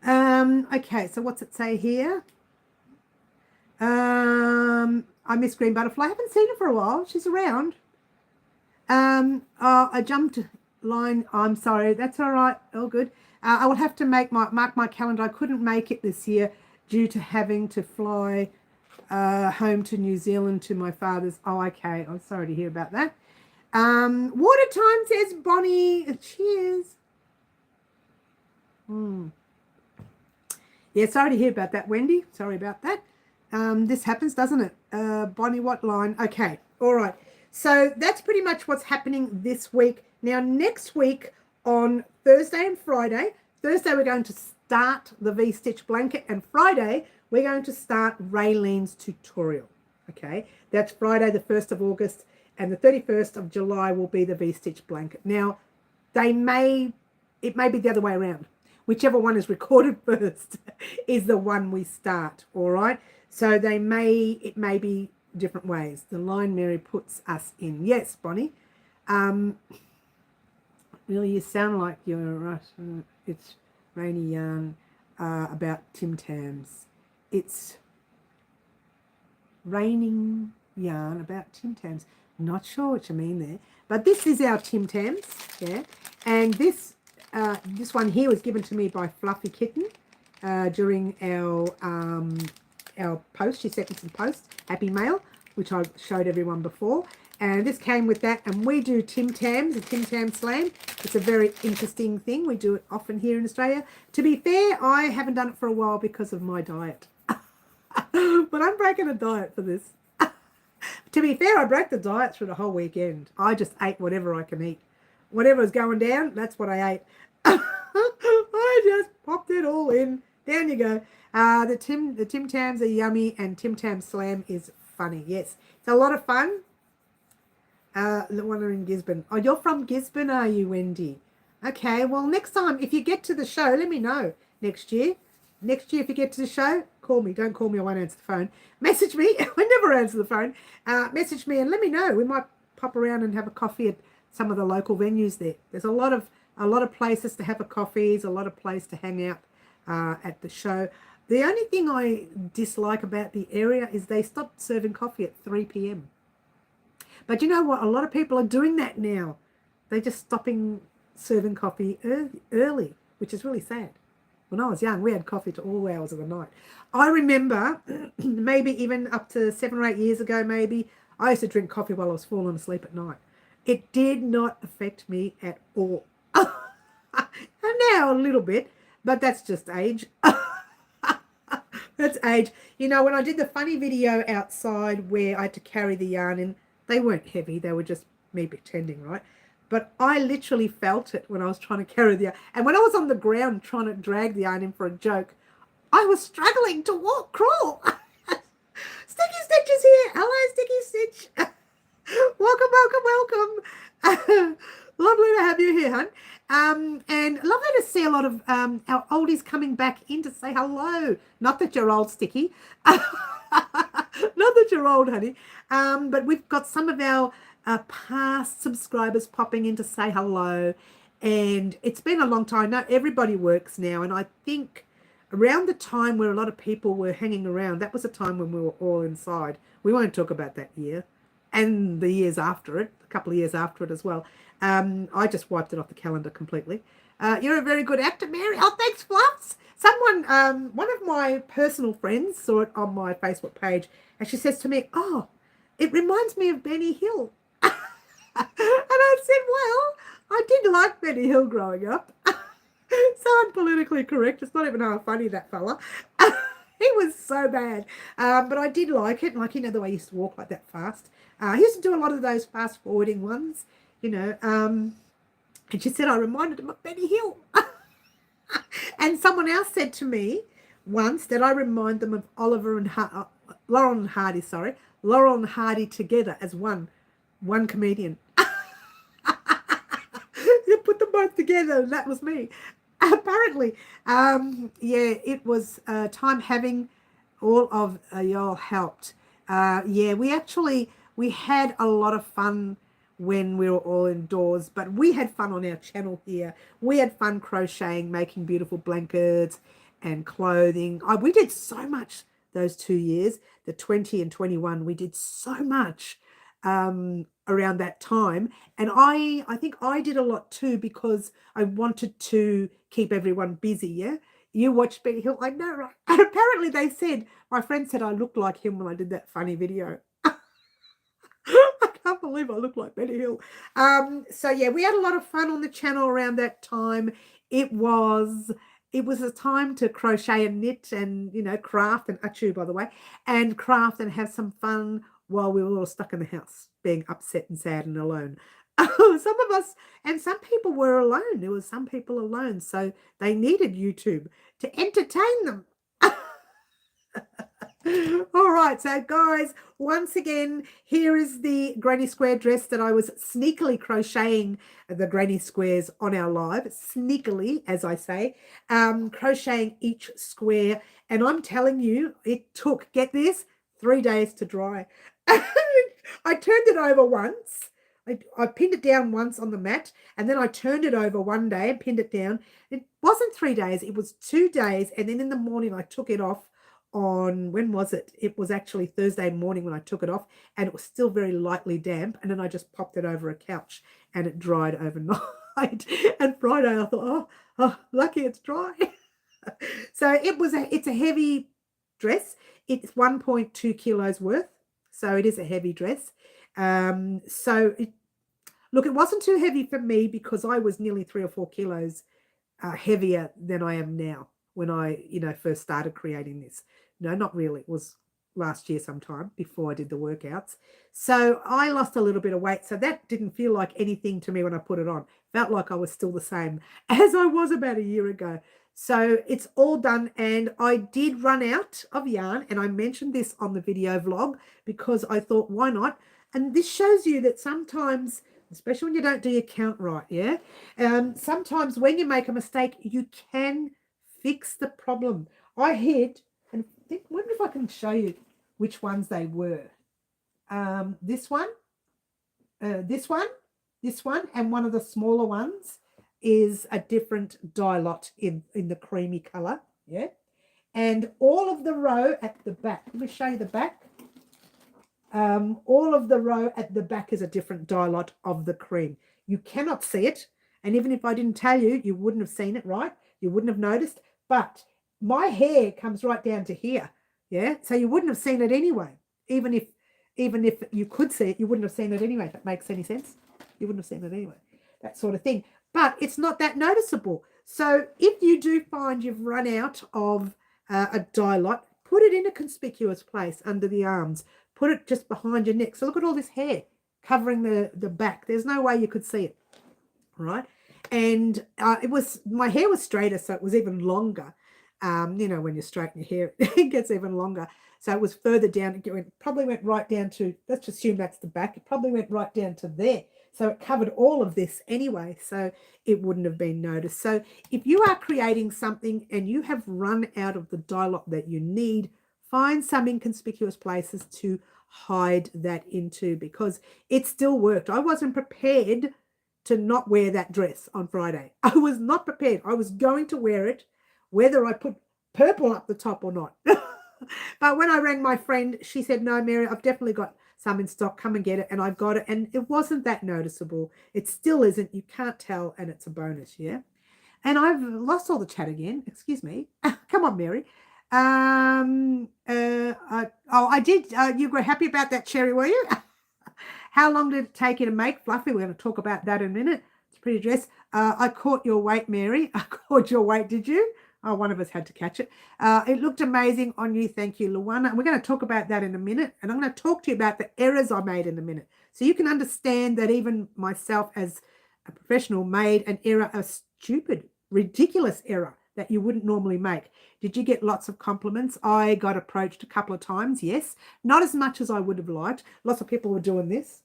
[SPEAKER 1] Okay, so what's it say here? I miss Green Butterfly. I haven't seen her for a while. She's around. I jumped line. I'm sorry. That's all right. All good. I will have to mark my calendar. I couldn't make it this year due to having to fly home to New Zealand to my father's. Oh, okay. I'm sorry to hear about that. Water time, says Bonnie. Cheers. Yeah, sorry to hear about that, Wendy. Sorry about that. This happens, doesn't it? Bonnie, what line? Okay. All right. So that's pretty much what's happening this week. Now, next week on Thursday and Friday, Thursday we're going to start the V-stitch blanket, and Friday we're going to start Raylene's tutorial. Okay, that's Friday the 1st of August, and the 31st of July will be the V-stitch blanket. Now, it may be the other way around. Whichever one is recorded first is the one we start, all right? So it may be different ways. The line Mary puts us in. Yes, Bonnie. Really, you sound like you're right. It's Rainy Yarn about Tim Tams. It's raining yarn about Tim Tams. Not sure what you mean there. But this is our Tim Tams, yeah. And this one here was given to me by Fluffy Kitten during our post. She sent me some posts, Happy Mail, which I showed everyone before. And this came with that. And we do Tim Tams, a Tim Tam Slam. It's a very interesting thing. We do it often here in Australia. To be fair, I haven't done it for a while because of my diet. But I'm breaking a diet for this. To be fair, I broke the diet through the whole weekend. I just ate whatever I can eat. Whatever was going down, that's what I ate. I just popped it all in. Down you go. The Tim Tams are yummy, and Tim Tam Slam is funny. Yes, it's a lot of fun. The one in Gisborne. Oh, you're from Gisborne, are you, Wendy? Okay, well, next time, if you get to the show, let me know next year. Next year, if you get to the show, call me. Don't call me, I won't answer the phone. Message me. I never answer the phone. Message me and let me know. We might pop around and have a coffee at some of the local venues there. There's a lot of places to have a coffee. There's a lot of place to hang out at the show. The only thing I dislike about the area is they stopped serving coffee at 3 p.m. But you know what? A lot of people are doing that now. They're just stopping serving coffee early, which is really sad. When I was young, we had coffee to all hours of the night. I remember maybe even up to 7 or 8 years ago, maybe, I used to drink coffee while I was falling asleep at night. It did not affect me at all. And now a little bit, but that's just age. That's age. You know, when I did the funny video outside where I had to carry the yarn in, they weren't heavy. They were just me pretending, right? But I literally felt it when I was trying to carry the yarn. And when I was on the ground trying to drag the yarn in for a joke, I was struggling to walk, crawl. Sticky Stitch is here. Hello, Sticky Stitch. Welcome, welcome, welcome. Lovely to have you here, hun. And lovely to see a lot of our oldies coming back in to say hello. Not that you're old, Sticky. Not that you're old, honey. But we've got some of our past subscribers popping in to say hello. And it's been a long time. Now everybody works now. And I think around the time where a lot of people were hanging around, that was a time when we were all inside. We won't talk about that year. And the years after it, a couple of years after it as well. I just wiped it off the calendar completely. You're a very good actor, Mary. Oh, thanks, Fluffs. one of my personal friends saw it on my Facebook page, and she says to me, "Oh, it reminds me of Benny Hill." And I said, "Well, I did like Benny Hill growing up." So unpolitically correct. It's not even half funny, that fella. He was so bad. But I did like it. Like, the way he used to walk like that fast. He used to do a lot of those fast forwarding ones, And she said I reminded him of Benny Hill. And someone else said to me once that I remind them of Laurel and Hardy, Laurel and Hardy together as one comedian. You put them both together, and that was me. Apparently, it was time having all of y'all helped. We had a lot of fun when we were all indoors, but we had fun on our channel here. We had fun crocheting, making beautiful blankets and clothing. We did so much those 2 years, the 20 and 21. We did so much around that time, and I think I did a lot too, because I wanted to keep everyone busy. Yeah, you watched Benny Hill, I know, right? And apparently my friend said I looked like him when I did that funny video. I can't believe I look like Benny Hill. So yeah, we had a lot of fun on the channel around that time. It was a time to crochet and knit and craft, and achu, by the way, and craft and have some fun while we were all stuck in the house being upset and sad and alone. Some of us, and some people were alone. There was some people alone, so they needed YouTube to entertain them. All right, so guys, once again, here is the granny square dress that I was sneakily crocheting the granny squares on our live, sneakily, as I say, crocheting each square. And I'm telling you, it took, get this, 3 days to dry. I turned it over once. I pinned it down once on the mat, and then I turned it over one day and pinned it down. It wasn't 3 days, it was 2 days. And then in the morning, I took it off on, when was it? It was actually Thursday morning when I took it off, and it was still very lightly damp. And then I just popped it over a couch and it dried overnight. And Friday I thought, oh, lucky it's dry. So it's a heavy dress. It's 1.2 kilos worth. So it is a heavy dress. It wasn't too heavy for me, because I was nearly 3 or 4 kilos heavier than I am now when I, first started creating this. No, not really. It was last year sometime before I did the workouts. So I lost a little bit of weight. So that didn't feel like anything to me when I put it on. Felt like I was still the same as I was about a year ago. So it's all done, and I did run out of yarn, and I mentioned this on the video vlog because I thought, why not? And this shows you that sometimes, especially when you don't do your count right, yeah? Sometimes when you make a mistake, you can fix the problem. I hid, and I wonder if I can show you which ones they were. This one, this one, and one of the smaller ones is a different dye lot in the creamy color, yeah? And all of the row at the back, let me show you the back. All of the row at the back is a different dye lot of the cream. You cannot see it, and even if I didn't tell you, you wouldn't have seen it, right? You wouldn't have noticed, but my hair comes right down to here, yeah? So you wouldn't have seen it anyway. Even if you could see it, you wouldn't have seen it anyway, if that makes any sense. You wouldn't have seen it anyway, that sort of thing. But it's not that noticeable. So if you do find you've run out of a dye lot, put it in a conspicuous place under the arms. Put it just behind your neck. So look at all this hair covering the back. There's no way you could see it, right? And my hair was straighter, so it was even longer. When you straighten your hair, it gets even longer. So it was further down. It probably went right down to, let's assume that's the back. It probably went right down to there. So it covered all of this anyway, so it wouldn't have been noticed. So if you are creating something and you have run out of the dye lot that you need, find some inconspicuous places to hide that into, because it still worked. I wasn't prepared to not wear that dress on Friday. I was not prepared. I was going to wear it, whether I put purple up the top or not. But when I rang my friend, she said, no, Mary, I've definitely got some in stock. Come and get it. And I got it. And it wasn't that noticeable. It still isn't. You can't tell. And it's a bonus, yeah? And I've lost all the chat again. Excuse me. Come on, Mary. I did. You were happy about that, Cherry, were you? How long did it take you to make, Fluffy? We're going to talk about that in a minute. It's a pretty dress. I caught your weight, Mary. I caught your weight, did you? Oh, one of us had to catch it. It looked amazing on you. Thank you, Luana. We're going to talk about that in a minute. And I'm going to talk to you about the errors I made in a minute. So you can understand that even myself as a professional made an error, a stupid, ridiculous error that you wouldn't normally make. Did you get lots of compliments? I got approached a couple of times, yes. Not as much as I would have liked. Lots of people were doing this.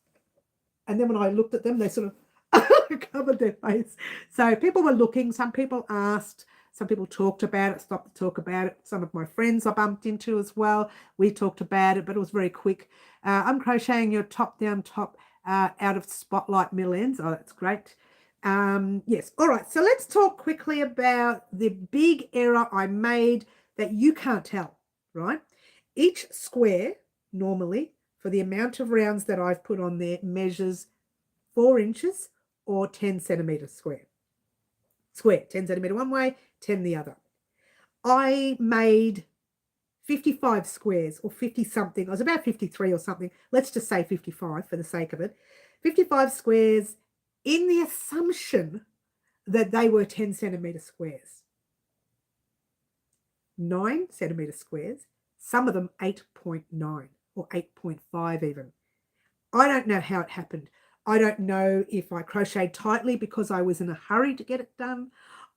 [SPEAKER 1] And then when I looked at them, they sort of covered their face. So people were looking. Some people asked. Some people talked about it, stopped to talk about it. Some of my friends I bumped into as well. We talked about it, but it was very quick. I'm crocheting your top-down top out of Spotlight middle ends. Oh, that's great. Yes. All right. So let's talk quickly about the big error I made that you can't tell, right? Each square normally for the amount of rounds that I've put on there measures 4 inches or 10 centimeters square. 10 centimeter one way, 10 the other. I made 55 squares or 50 something. I was about 53 or something. Let's just say 55 for the sake of it. 55 squares in the assumption that they were 10 centimeter squares. 9 centimeter squares, some of them 8.9 or 8.5 even. I don't know how it happened. I don't know if I crocheted tightly because I was in a hurry to get it done.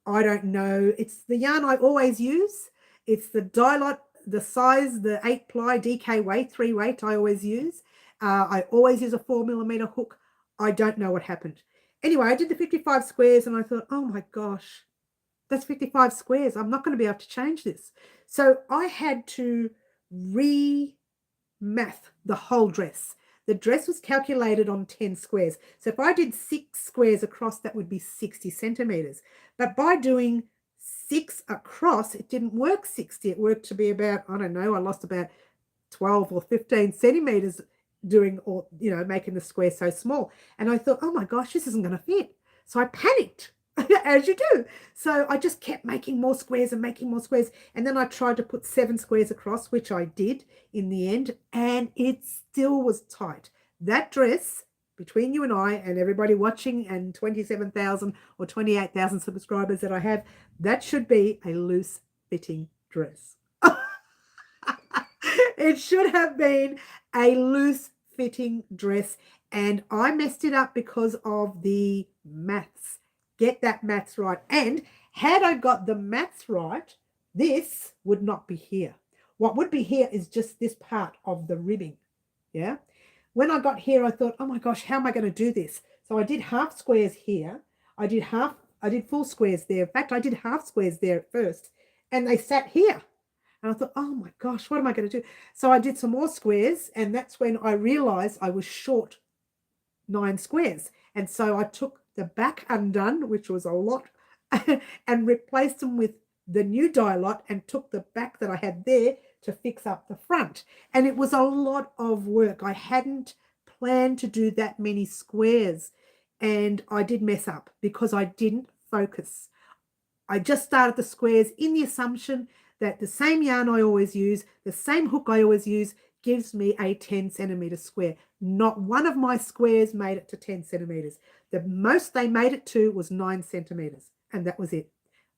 [SPEAKER 1] I don't know. It's the yarn I always use. It's the dye lot, the size, the 8-ply DK weight, 3 weight I always use. I always use a 4mm hook. I don't know what happened. Anyway, I did the 55 squares and I thought, oh my gosh, that's 55 squares. I'm not going to be able to change this. So I had to re-math the whole dress. The dress was calculated on 10 squares. So if I did 6 squares across, that would be 60 centimeters. But by doing 6 across, it didn't work 60. It worked to be about, I don't know, I lost about 12 or 15 centimeters doing, or, you know, making the square so small. And I thought, oh my gosh, this isn't going to fit. So I panicked, as you do. So I just kept making more squares and making more squares. And then I tried to put 7 squares across, which I did in the end. And it still was tight. That dress, between you and I and everybody watching and 27,000 or 28,000 subscribers that I have, that should be a loose fitting dress. It should have been a loose fitting dress. And I messed it up because of the maths. Get that maths right. And had I got the maths right, this would not be here. What would be here is just this part of the ribbing. Yeah. When I got here, I thought, oh my gosh, how am I going to do this? So I did half squares here. I did full squares there. In fact, I did half squares there at first, and they sat here. And I thought, oh my gosh, what am I going to do? So I did some more squares, and that's when I realized I was short 9 squares. And so I took the back undone, which was a lot, and replaced them with the new dye lot and took the back that I had there to fix up the front. And it was a lot of work. I hadn't planned to do that many squares, and I did mess up because I didn't focus. I just started the squares in the assumption that the same yarn I always use, the same hook I always use, gives me a 10 centimeter square. Not one of my squares made it to 10 centimeters. The most they made it to was 9 centimeters, and that was it.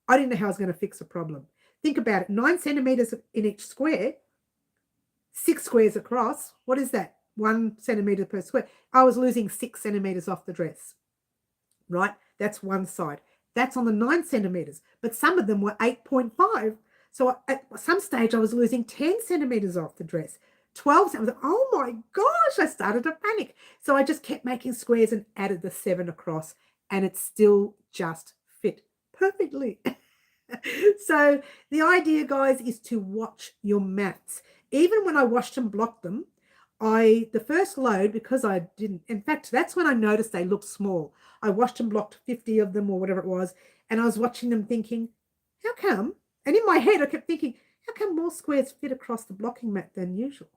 [SPEAKER 1] I didn't know how I was going to fix the problem. Think about it, 9 centimeters in each square, 6 squares across. What is that? 1 centimeter per square. I was losing 6 centimeters off the dress, right? That's one side. That's on the 9 centimeters, but some of them were 8.5. So at some stage I was losing 10 centimeters off the dress. 12 centimeters. Oh my gosh, I started to panic. So I just kept making squares and added the 7 across, and it still just fit perfectly. So the idea, guys, is to watch your maths. Even when I washed and blocked them, the first load, because I didn't, in fact, that's when I noticed they looked small. I washed and blocked 50 of them or whatever it was, and I was watching them thinking, how come? And in my head, I kept thinking, how come more squares fit across the blocking mat than usual?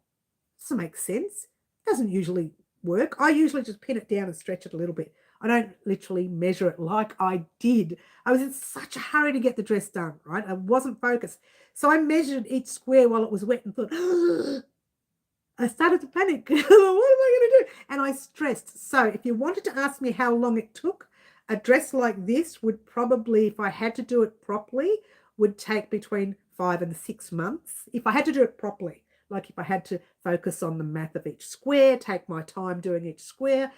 [SPEAKER 1] Doesn't make sense. Doesn't usually work. I usually just pin it down and stretch it a little bit. I don't literally measure it like I did. I was in such a hurry to get the dress done, right? I wasn't focused. So I measured each square while it was wet and thought, I started to panic. What am I going to do? And I stressed. So if you wanted to ask me how long it took, a dress like this would probably, if I had to do it properly, would take between 5 and 6 months. If I had to do it properly, like if I had to focus on the math of each square, take my time doing each square.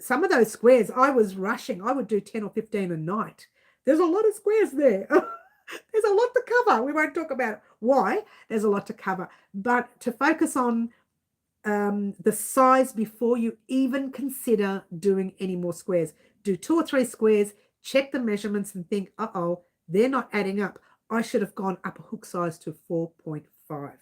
[SPEAKER 1] Some of those squares, I was rushing. I would do 10 or 15 a night. There's a lot of squares there. There's a lot to cover. We won't talk about why. There's a lot to cover. But to focus on the size before you even consider doing any more squares. Do 2 or 3 squares, check the measurements and think, uh-oh, they're not adding up. I should have gone up a hook size to 4.5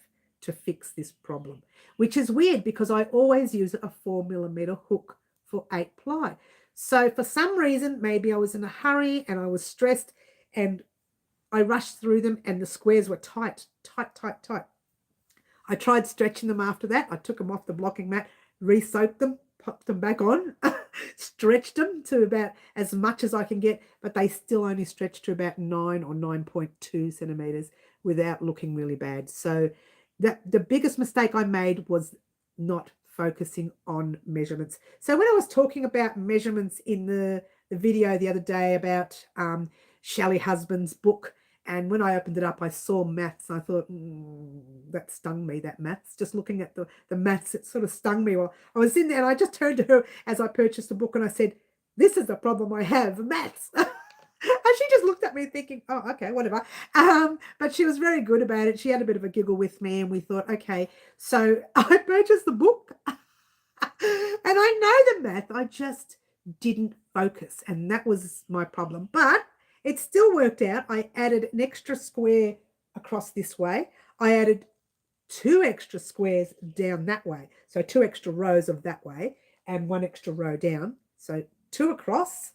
[SPEAKER 1] to fix this problem, which is weird because I always use a 4mm hook for 8 ply. So for some reason, maybe I was in a hurry and I was stressed and I rushed through them and the squares were tight. I tried stretching them after that. I took them off the blocking mat, re-soaked them, popped them back on, stretched them to about as much as I can get, but they still only stretched to about 9 or 9.2 centimeters without looking really bad. So the biggest mistake I made was not focusing on measurements. So when I was talking about measurements in the video the other day about Shelley Husband's book, and when I opened it up, I saw maths. And I thought, that stung me, that maths. Just looking at the maths, it sort of stung me. Well, I was in there and I just turned to her as I purchased the book and I said, this is the problem I have, maths. And she just looked at me thinking, oh, okay, whatever. But she was very good about it. She had a bit of a giggle with me and we thought, okay. So I purchased the book and I know the math. I just didn't focus. And that was my problem. But it still worked out. I added an extra square across this way. I added 2 extra squares down that way. So 2 extra rows of that way and 1 extra row down. So 2 across,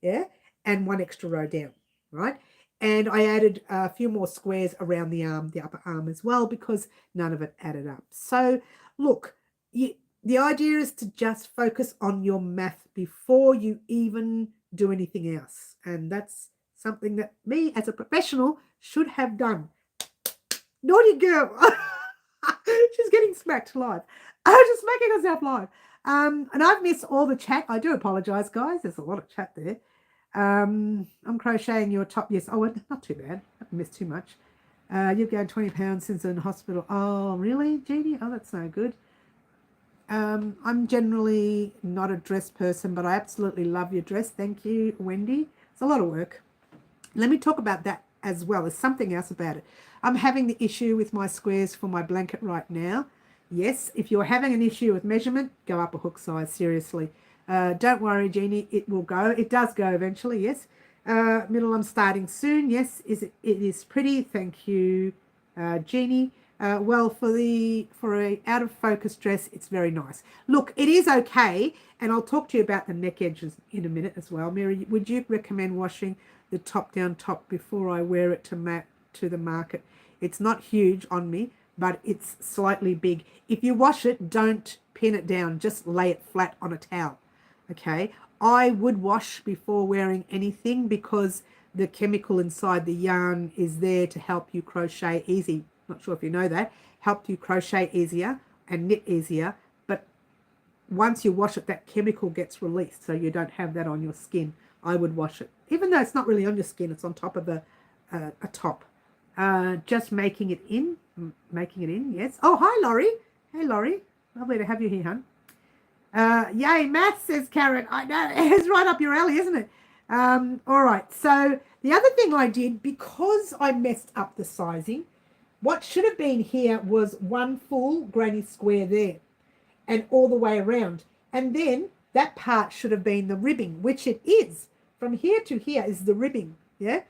[SPEAKER 1] yeah, and 1 extra row down, right? And I added a few more squares around the arm, the upper arm as well, because none of it added up. So look, the idea is to just focus on your math before you even do anything else. And that's something that me as a professional should have done. Naughty girl. She's getting smacked live. Just smacking herself live. And I've missed all the chat. I do apologize, guys. There's a lot of chat there. I'm crocheting your top. Yes. Oh, not too bad. I haven't missed too much. You've gained 20 pounds since in hospital. Oh, really, Jeannie? Oh, that's no good. I'm generally not a dress person, but I absolutely love your dress. Thank you, Wendy. It's a lot of work. Let me talk about that as well as something else about it. I'm having the issue with my squares for my blanket right now. Yes, if you're having an issue with measurement, go up a hook size, seriously. Don't worry, Jeannie, it will go. It does go eventually, yes. Middle, I'm starting soon. Yes, it is pretty. Thank you, Jeannie. Well, for a out of focus dress, it's very nice. Look, it is okay, and I'll talk to you about the neck edges in a minute as well. Mary, would you recommend washing the top down top before I wear it to the market? It's not huge on me, but it's slightly big. If you wash it, don't pin it down. Just lay it flat on a towel. Okay, I would wash before wearing anything because the chemical inside the yarn is there to help you crochet easy. Not sure if you know that. Help you crochet easier and knit easier. But once you wash it, that chemical gets released, so you don't have that on your skin. I would wash it, even though it's not really on your skin. It's on top of a top. Just making it in. Yes. Oh, hi, Laurie. Hey, Laurie. Lovely to have you here, hon. Yay, math, says Karen. I know, it's right up your alley, isn't it? All right, so the other thing I did, because I messed up the sizing, what should have been here was 1 full granny square there and all the way around. And then that part should have been the ribbing, which it is. From here to here is the ribbing, yeah?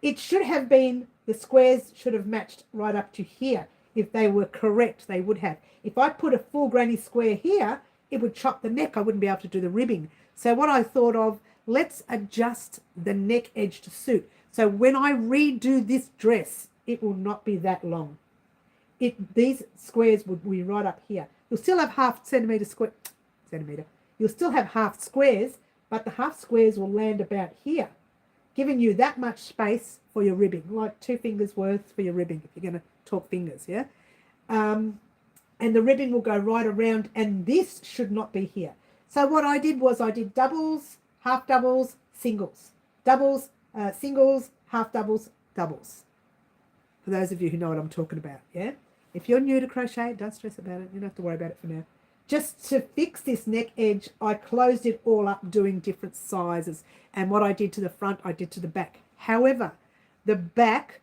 [SPEAKER 1] It should have been, the squares should have matched right up to here. If they were correct, they would have. If I put a full granny square here, it would chop the neck. I wouldn't be able to do the ribbing. So what I thought of, let's adjust the neck edge to suit. So when I redo this dress, it will not be that long. These squares would be right up here. You'll still have half centimetre square, You'll still have half squares, but the half squares will land about here, giving you that much space for your ribbing, like 2 fingers worth for your ribbing if you're going to talk fingers, yeah? And the ribbon will go right around, and this should not be here. So what I did was I did doubles, half doubles, singles, doubles, singles, half doubles, doubles. For those of you who know what I'm talking about, yeah? If you're new to crochet, don't stress about it. You don't have to worry about it for now. Just to fix this neck edge, I closed it all up doing different sizes. And what I did to the front, I did to the back. However, the back,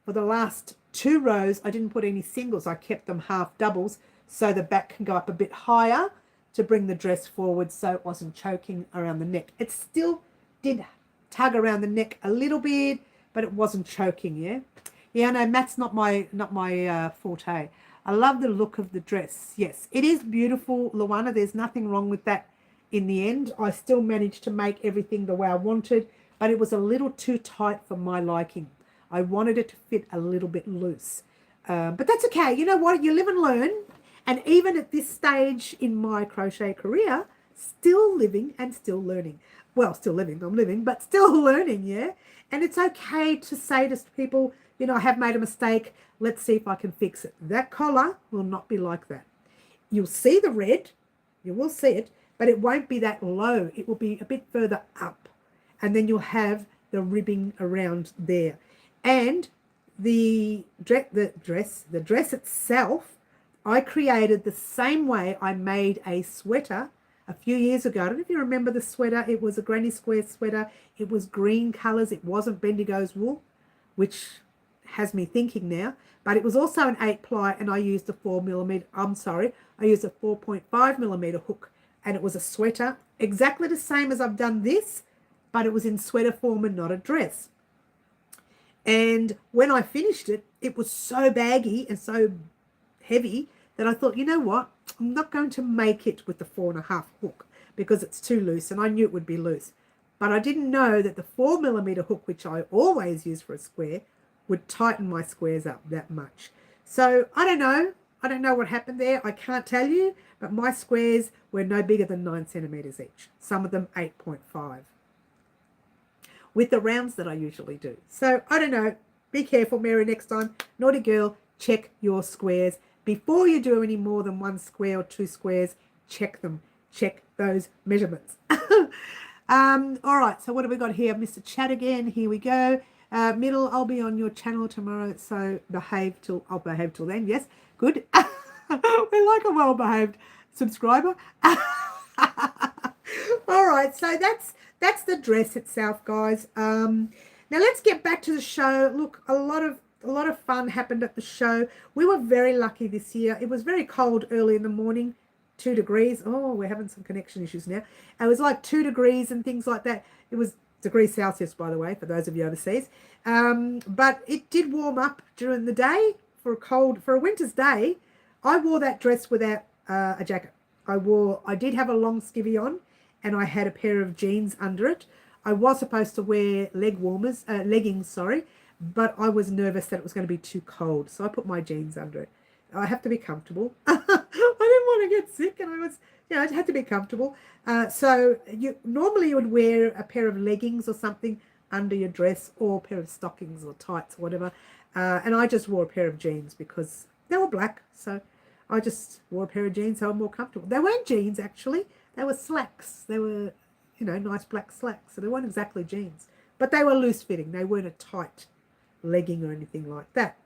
[SPEAKER 1] for the last 2 rows, I didn't put any singles. I kept them half doubles so the back can go up a bit higher to bring the dress forward so it wasn't choking around the neck. It still did tug around the neck a little bit, but it wasn't choking, yeah? Yeah, no, Matt's not my forte. I love the look of the dress. Yes, it is beautiful, Luana. There's nothing wrong with that in the end. I still managed to make everything the way I wanted, but it was a little too tight for my liking. I wanted it to fit a little bit loose. But that's okay. You know what? You live and learn. And even at this stage in my crochet career, still living and still learning. Well, still living, I'm living, but still learning, yeah? And it's okay to say to people, you know, I have made a mistake. Let's see if I can fix it. That collar will not be like that. You'll see the red. You will see it, but it won't be that low. It will be a bit further up. And then you'll have the ribbing around there. And the dress itself, I created the same way I made a sweater a few years ago. I don't know if you remember the sweater. It was a granny square sweater. It was green colours. It wasn't Bendigo's wool, which has me thinking now. But it was also an 8-ply, and I used a 4mm. I used a 4.5mm hook, and it was a sweater exactly the same as I've done this, but it was in sweater form and not a dress. And when I finished it, it was so baggy and so heavy that I thought, you know what, I'm not going to make it with the 4.5 hook because it's too loose, and I knew it would be loose. But I didn't know that the 4mm hook, which I always use for a square, would tighten my squares up that much. So I don't know what happened there. I can't tell you, but my squares were no bigger than 9 centimeters each. Some of them 8.5. With the rounds that I usually do. So I don't know. Be careful, Mary, next time. Naughty girl, check your squares. Before you do any more than 1 square or 2 squares, check them. Check those measurements. All right, so what have we got here? Mr. Chat again. Here we go. Middle, I'll be on your channel tomorrow, so I'll behave till then. Yes, good. We're like a well-behaved subscriber. All right, so that's the dress itself, guys. Now let's get back to the show. Look, a lot of fun happened at the show. We were very lucky this year. It was very cold early in the morning, 2 degrees. Oh, we're having some connection issues now. It was like 2 degrees and things like that. It was degrees Celsius, by the way, for those of you overseas. But it did warm up during the day for a winter's day. I wore that dress without a jacket. I did have a long skivvy on, and I had a pair of jeans under it. I was supposed to wear leggings, but I was nervous that it was going to be too cold, so I put my jeans under it. I have to be comfortable. I didn't want to get sick, and I had to be comfortable. So normally you would wear a pair of leggings or something under your dress, or a pair of stockings or tights or whatever. And I just wore a pair of jeans because they were black, so I just wore a pair of jeans so I'm more comfortable. They weren't jeans, actually. They were slacks. They were, nice black slacks. So they weren't exactly jeans. But they were loose fitting. They weren't a tight legging or anything like that.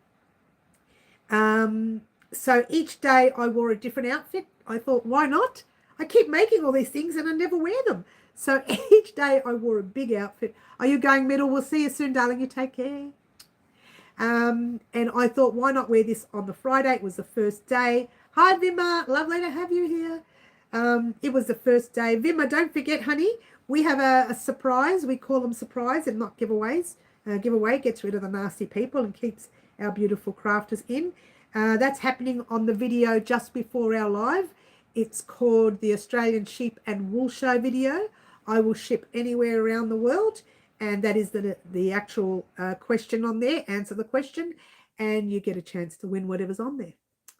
[SPEAKER 1] So each day I wore a different outfit. I thought, why not? I keep making all these things and I never wear them. So each day I wore a big outfit. Are you going, Middle? We'll see you soon, darling. You take care. And I thought, why not wear this on the Friday? It was the first day. Hi, Vimma. Lovely to have you here. It was the first day. Vimma, don't forget, honey, we have a surprise. We call them surprise and not giveaways. Giveaway gets rid of the nasty people and keeps our beautiful crafters in. That's happening on the video just before our live. It's called the Australian Sheep and Wool Show video. I will ship anywhere around the world, and that is the actual question on there. Answer the question, and you get a chance to win whatever's on there.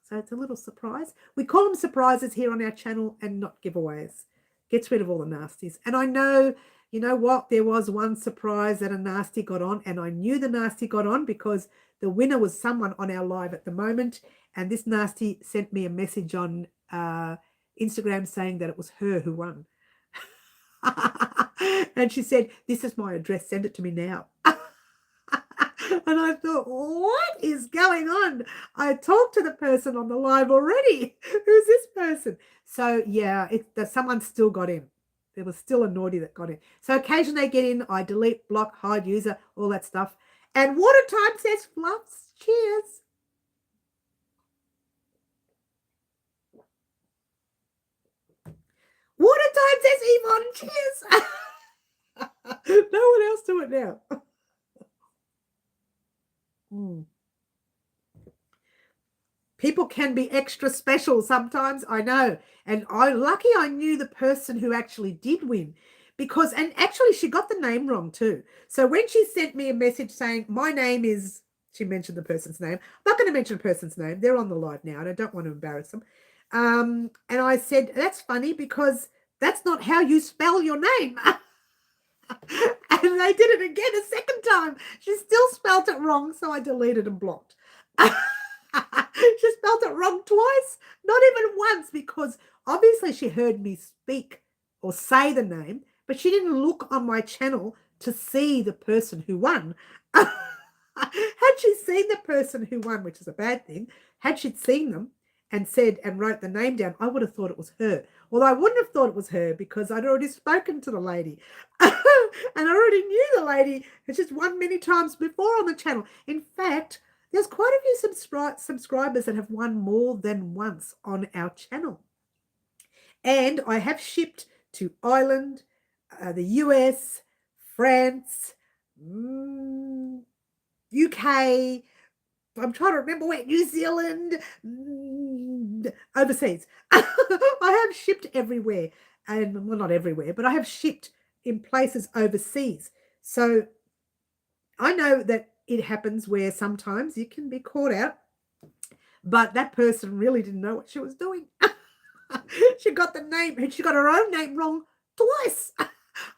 [SPEAKER 1] So it's a little surprise. We call them surprises here on our channel and not giveaways. gets rid of all the nasties. And I know, you know what, there was one surprise that a nasty got on, and I knew the nasty got on because the winner was someone on our live at the moment, and this nasty sent me a message on Instagram saying that it was her who won. And she said, "This is my address, send it to me now." And I thought, what is going on? I talked to the person on the live already. Who's this person? So yeah, someone still got in. There was still a naughty that got in. So occasionally they get in, I delete, block, hide user, all that stuff. And Watertime says fluffs. Cheers. Watertime says Yvonne. Cheers. No one else do it now. People can be extra special sometimes, I know. And lucky I knew the person who actually did win, because, and actually she got the name wrong too. So when she sent me a message saying, my name is, she mentioned the person's name. I'm not going to mention a person's name. They're on the live now and I don't want to embarrass them. And I said, that's funny because that's not how you spell your name. And they did it again a second time. She still spelled it wrong, so I deleted and blocked. She spelled it wrong twice, not even once, because obviously she heard me speak or say the name, but she didn't look on my channel to see the person who won. Had she seen the person who won, which is a bad thing, had she seen them and said and wrote the name down, I would have thought it was her. Well, I wouldn't have thought it was her because I'd already spoken to the lady. And I already knew the lady. It's just won many times before on the channel. In fact, there's quite a few subscribers that have won more than once on our channel. And I have shipped to Ireland, the US, France, UK, I'm trying to remember where, New Zealand, overseas. I have shipped everywhere. And, well, not everywhere, but I have shipped in places overseas. So I know that it happens where sometimes you can be caught out, but that person really didn't know what she was doing. She got the name, and she got her own name wrong twice.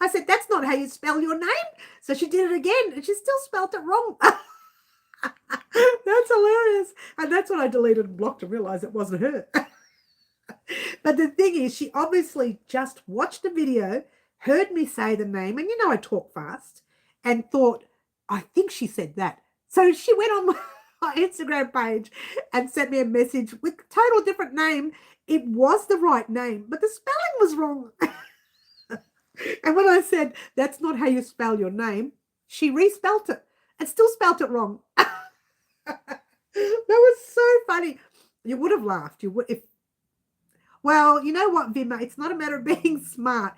[SPEAKER 1] I said, that's not how you spell your name. So she did it again, and she still spelled it wrong. That's hilarious. And that's when I deleted and blocked and realized it wasn't her. But the thing is, she obviously just watched the video, heard me say the name, and you know I talk fast, and thought, I think she said that. So she went on my Instagram page and sent me a message with a total different name. It was the right name, but the spelling was wrong. And when I said, that's not how you spell your name, she respelt it and still spelt it wrong. That was so funny. You would have laughed. You would, if, well, you know what, Vima, it's not a matter of being smart.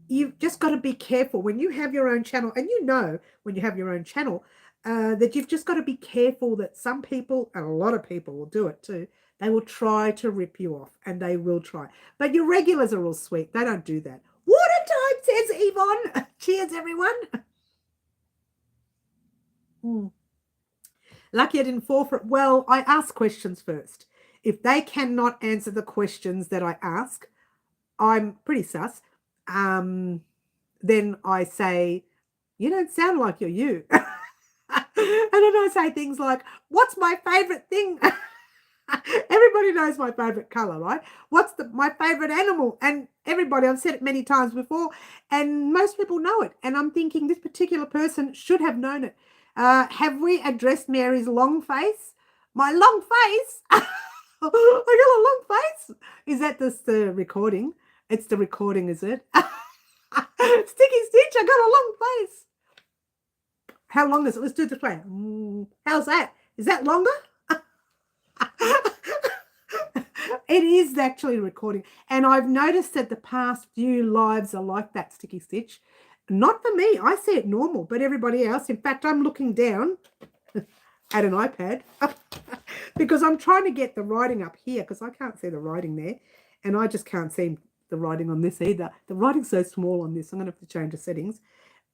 [SPEAKER 1] You've just got to be careful when you have your own channel, and you know when you have your own channel that you've just got to be careful that some people, and a lot of people will do it too, they will try to rip you off, and they will try. But your regulars are all sweet. They don't do that. Water time, says Yvonne. Cheers, everyone. Lucky I didn't fall for it. Well, I ask questions first. If they cannot answer the questions that I ask, I'm pretty sus. Then I say, you don't sound like you're you. And then I say things like, what's my favorite thing? Everybody knows my favorite color, right? What's my favorite animal? And everybody, I've said it many times before, and most people know it. And I'm thinking this particular person should have known it. Have we addressed Mary's long face? My long face? I got a long face. Is that just the recording? It's the recording, is it? Sticky Stitch, I got a long face. How long is it? Let's do it this way. How's that? Is that longer? It is actually recording. And I've noticed that the past few lives are like that, Sticky Stitch. Not for me. I see it normal, but everybody else. In fact, I'm looking down at an iPad because I'm trying to get the writing up here because I can't see the writing there. And I just can't see the writing on this either. The writing's so small on this. I'm going to have to change the settings.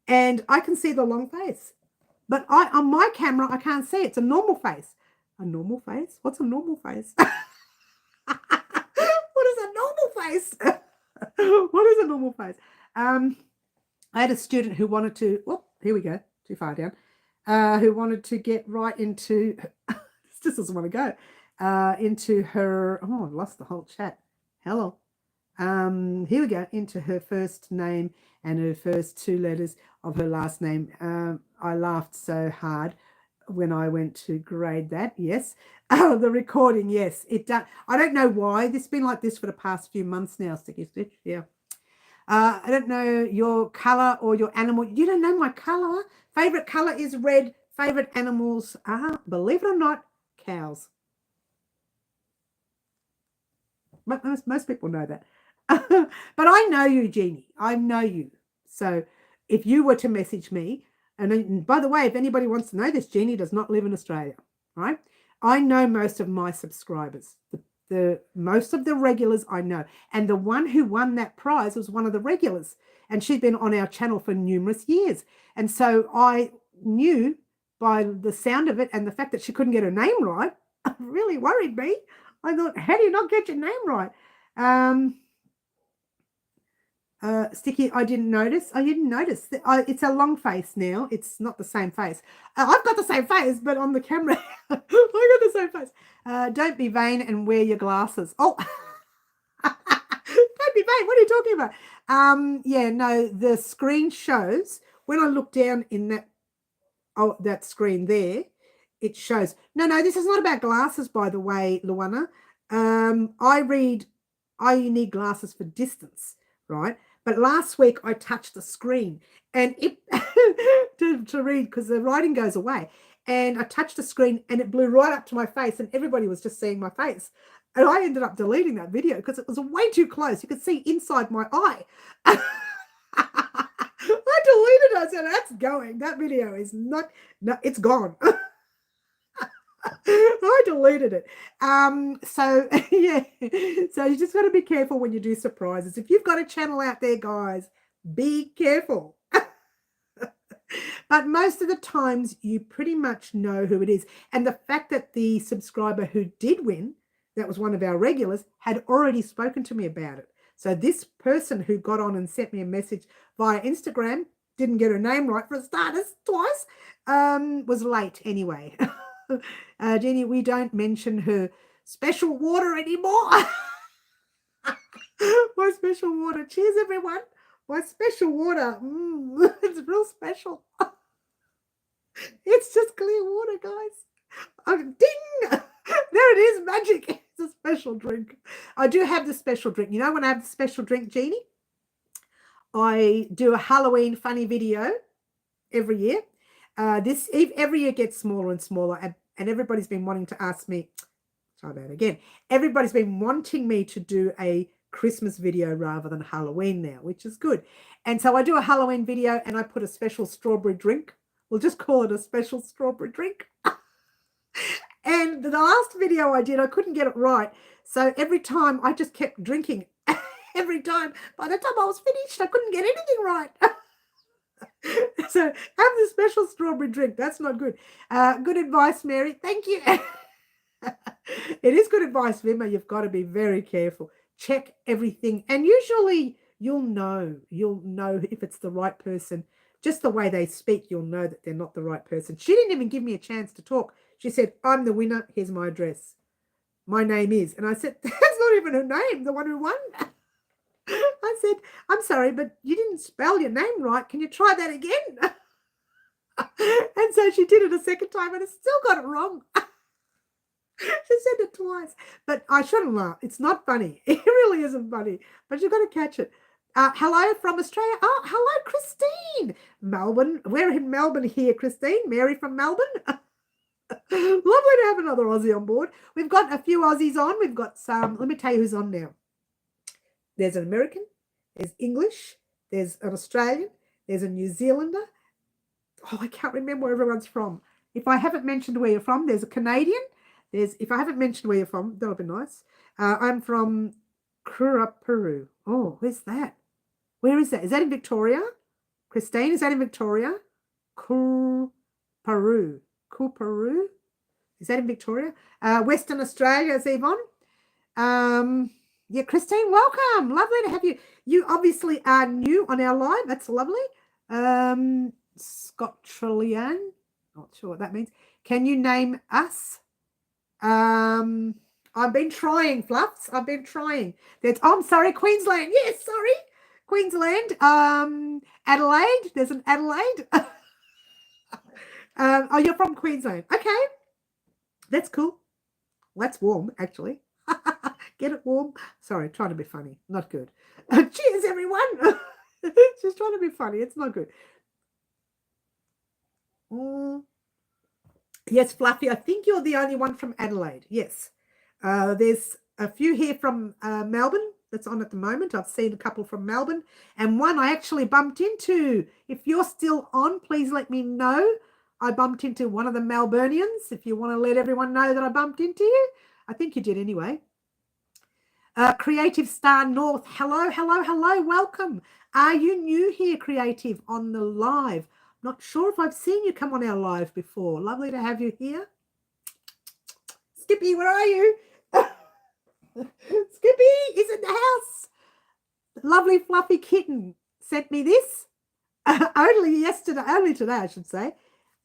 [SPEAKER 1] And I can see the long face. But on my camera, I can't see it. It's a normal face. A normal face? What's a normal face? What is a normal face? What is a normal face? I had a student who wanted to, oh, here we go, too far down, who wanted to get right into, this just doesn't want to go, into her, oh, I lost the whole chat. Hello. Here we go, into her first name and her first 2 letters of her last name. I laughed so hard when I went to grade that. Yes. Oh, the recording. Yes, it does. I don't know why. This has been like this for the past few months now, Sticky Stitch. Yeah. I don't know your color or your animal. You don't know my color. Favorite color is red. Favorite animals are, believe it or not, cows. Most people know that. But I know you, Jeannie. I know you. So if you were to message me, and by the way, if anybody wants to know this, Jeannie does not live in Australia, right? I know most of my subscribers. The most of the regulars I know. And the one who won that prize was one of the regulars. And she's been on our channel for numerous years. And so I knew by the sound of it and the fact that she couldn't get her name right, really worried me. I thought, how do you not get your name right? Sticky, I didn't notice. It's a long face now. It's not the same face. I've got the same face, but on the camera, I got the same face. Don't be vain and wear your glasses. Oh, don't be vain. What are you talking about? Yeah, no, the screen shows when I look down in that screen there, it shows. No, this is not about glasses, by the way, Luana. I need glasses for distance, right? But last week I touched the screen and it to read because the writing goes away. And I touched the screen and it blew right up to my face and everybody was just seeing my face. And I ended up deleting that video because it was way too close. You could see inside my eye. I deleted it. I said, that's going. That video is not, no, it's gone. I deleted it. So yeah, so you just got to be careful when you do surprises. If you've got a channel out there, guys, be careful. But most of the times you pretty much know who it is. And the fact that the subscriber who did win, that was one of our regulars, had already spoken to me about it. So this person who got on and sent me a message via Instagram, didn't get her name right for starters twice, was late anyway. Jenny, we don't mention her special water anymore. My special water. Cheers, everyone. My special water. It's real special. It's just clear water, guys. Ding! There it is, magic. It's a special drink. I do have the special drink. You know when I have the special drink, Jeannie? I do a Halloween funny video every year. Every year gets smaller and smaller, and everybody's been wanting to ask me, try that again. Everybody's been wanting me to do a Christmas video rather than Halloween now, which is good. And so I do a Halloween video and I put a special strawberry drink. We'll just call it a special strawberry drink. And the last video I did, I couldn't get it right. So every time I just kept drinking. Every time. By the time I was finished, I couldn't get anything right. So have the special strawberry drink. That's not good. Good advice, Mary. Thank you. It is good advice, Vimma. You've got to be very careful. Check everything. And usually you'll know if it's the right person. Just the way they speak, you'll know that they're not the right person. She didn't even give me a chance to talk. She said, I'm the winner. Here's my address. My name is. And I said, that's not even her name, the one who won. I said, I'm sorry, but you didn't spell your name right. Can you try that again? And so she did it a second time and I still got it wrong. She said it twice. But I shouldn't laugh. It's not funny. It really isn't funny. But you've got to catch it. Hello from Australia. Oh, hello, Christine. Melbourne. We're in Melbourne here, Christine. Mary from Melbourne. Lovely to have another Aussie on board. We've got a few Aussies on. We've got some. Let me tell you who's on now. There's an American. There's English. There's an Australian. There's a New Zealander. Oh, I can't remember where everyone's from. If I haven't mentioned where you're from, there's a Canadian. If I haven't mentioned where you're from, that'll be nice. I'm from Peru. Oh, where's that? Where is that? Is that in Victoria? Christine, is that in Victoria? Peru. Is that in Victoria? Western Australia is Yvonne. Yeah, Christine, welcome. Lovely to have you. You obviously are new on our live. That's lovely. Scott Trillian, not sure what that means. Can you name us? I've been trying, Fluffs. I've been trying. I'm sorry, Queensland. Yes, sorry. Queensland. Adelaide. There's an Adelaide. Oh, you're from Queensland. Okay. That's cool. Well, that's warm, actually. Get it warm. Sorry, trying to be funny. Not good. Cheers, everyone. Just trying to be funny. It's not good. Yes, Fluffy, I think you're the only one from Adelaide. Yes. There's a few here from Melbourne that's on at the moment. I've seen a couple from Melbourne and one I actually bumped into. If you're still on, please let me know. I bumped into one of the Melburnians. If you want to let everyone know that I bumped into you. I think you did anyway. Creative Star North. Hello, hello, hello. Welcome. Are you new here, Creative, on the live? Not sure if I've seen you come on our live before. Lovely to have you here. Skippy, where are you? Skippy is in the house. Lovely fluffy kitten sent me this. Only today, I should say.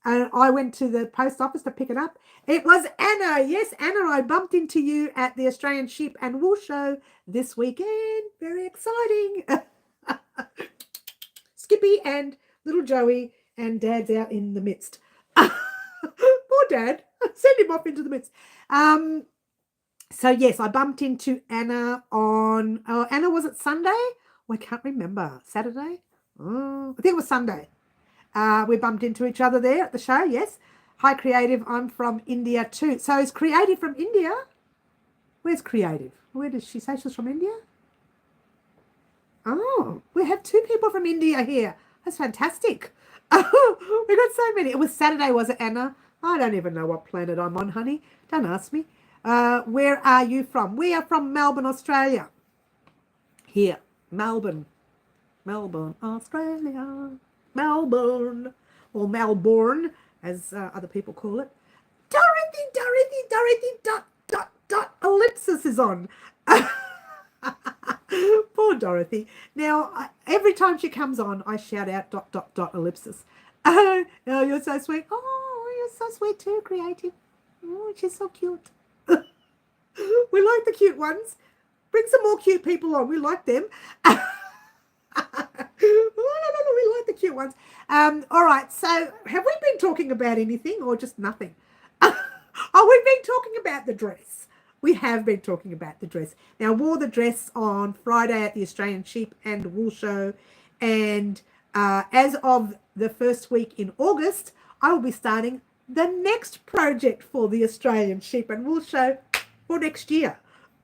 [SPEAKER 1] And I went to the post office to pick it up. It was Anna. Yes, Anna, I bumped into you at the Australian Sheep and Wool Show this weekend. Very exciting. Skippy and little Joey and Dad's out in the midst. Poor Dad. Send him off into the midst. So, yes, I bumped into Anna on, Anna, was it Sunday? Oh, I can't remember. Saturday? Oh, I think it was Sunday. We bumped into each other there at the show, yes. Hi, Creative. I'm from India too. So is Creative from India? Where's Creative? Where does she say she's from India? Oh, we have two people from India here. That's fantastic. Oh, we got so many. It was Saturday, was it, Anna? I don't even know what planet I'm on, honey. Don't ask me. Where are you from? We are from Melbourne, Australia. Here, Melbourne, Australia. Melbourne, or Melbourne, as other people call it. Dorothy, ellipsis is on. Poor Dorothy. Now, every time she comes on, I shout out ... ellipsis. Oh, you're so sweet. Oh, you're so sweet too, Creative. Oh, she's so cute. We like the cute ones. Bring some more cute people on. We like them. We like the cute ones. All right, so have we been talking about anything or just nothing? Oh, we've been talking about the dress. We have been talking about the dress. Now, I wore the dress on Friday at the Australian Sheep and Wool Show, and as of the first week in August, I will be starting the next project for the Australian Sheep and Wool Show for next year.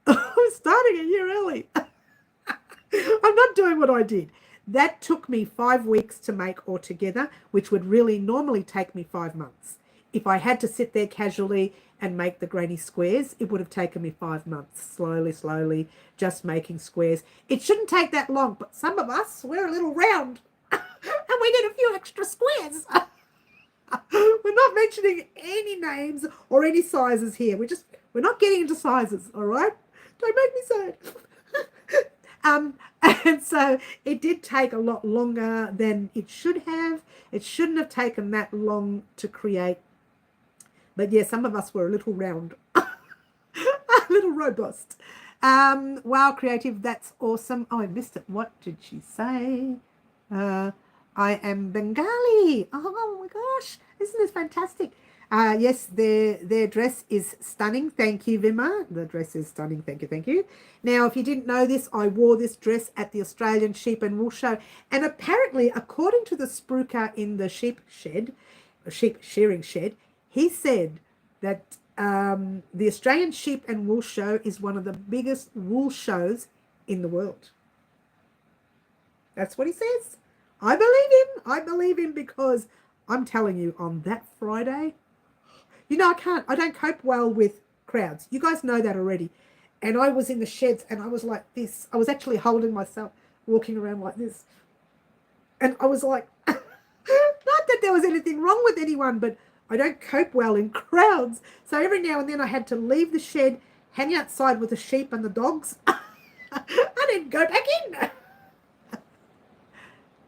[SPEAKER 1] I'm starting a year early. I'm not doing what I did. That took me 5 weeks to make altogether, which would really normally take me 5 months. If I had to sit there casually and make the granny squares, it would have taken me 5 months, slowly, just making squares. It shouldn't take that long, but some of us, we're a little round, and we need a few extra squares. We're not mentioning any names or any sizes here. We're not getting into sizes, all right? Don't make me sad. And so it did take a lot longer than it should have. It shouldn't have taken that long to create. But yeah, some of us were a little round, a little robust. Wow, Creative, that's awesome. Oh, I missed it. What did she say? I am Bengali. Oh my gosh, isn't this fantastic? Yes, their dress is stunning. Thank you, Vima. The dress is stunning. Thank you. Now, if you didn't know this, I wore this dress at the Australian Sheep and Wool Show. And apparently, according to the spruiker in the sheep shearing shed, he said that the Australian Sheep and Wool Show is one of the biggest wool shows in the world. That's what he says. I believe him because I'm telling you, on that Friday, you know, I don't cope well with crowds. You guys know that already. And I was in the sheds and I was like this. I was actually holding myself, walking around like this. And I was like, not that there was anything wrong with anyone, but I don't cope well in crowds. So every now and then I had to leave the shed, hang outside with the sheep and the dogs. I didn't go back in.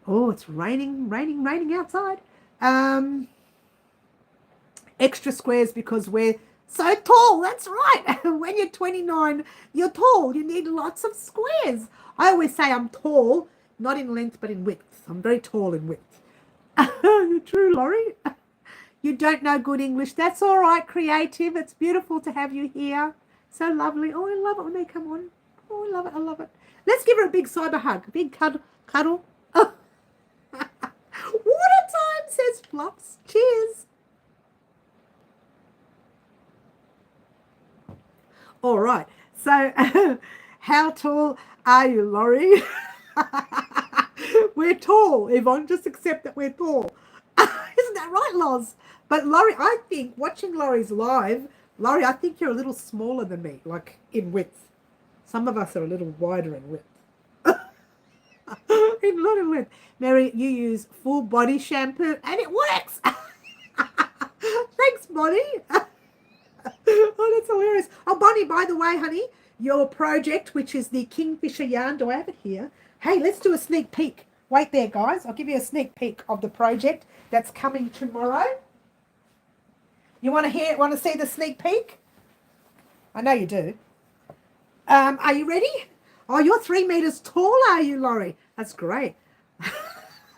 [SPEAKER 1] Oh, it's raining outside. Extra squares because we're so tall. That's right. When you're 29, you're tall. You need lots of squares. I always say I'm tall, not in length, but in width. I'm very tall in width. True, Laurie. You don't know good English. That's all right, creative. It's beautiful to have you here. So lovely. Oh, I love it when they come on. Oh, I love it. I love it. Let's give her a big cyber hug. A big cuddle. Oh. Water time, says Flops. Cheers. All right. So, how tall are you, Laurie? We're tall, Yvonne. Just accept that we're tall. Isn't that right, Loz? But Laurie, I think, watching Laurie's live, Laurie, I think you're a little smaller than me, like in width. Some of us are a little wider in width. Not in width. Mary, you use full body shampoo and it works. Thanks, Bonnie. Oh, that's hilarious. Oh, Bonnie, by the way, honey, your project, which is the Kingfisher yarn, do I have it here? Hey, let's do a sneak peek. Wait there, guys. I'll give you a sneak peek of the project that's coming tomorrow. You want to see the sneak peek? I know you do. Are you ready? Oh, you're 3 meters tall, are you, Laurie? That's great.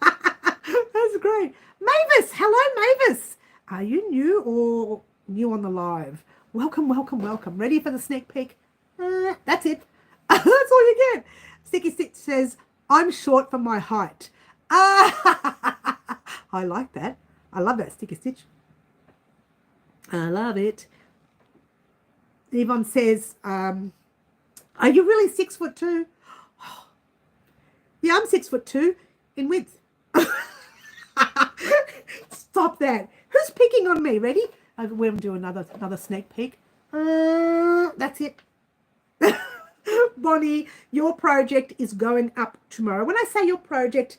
[SPEAKER 1] That's great. Mavis, hello, Mavis. Are you new or new on the live? Welcome, welcome, welcome. Ready for the sneak peek? That's it. That's all you get. Sticky Stitch says, I'm short for my height. I like that. I love that, Sticky Stitch. I love it. Yvonne says, are you really 6'2"? Yeah, I'm 6'2" in width. Stop that. Who's picking on me? Ready? We'll do another sneak peek. That's it. Bonnie, your project is going up tomorrow. When I say your project,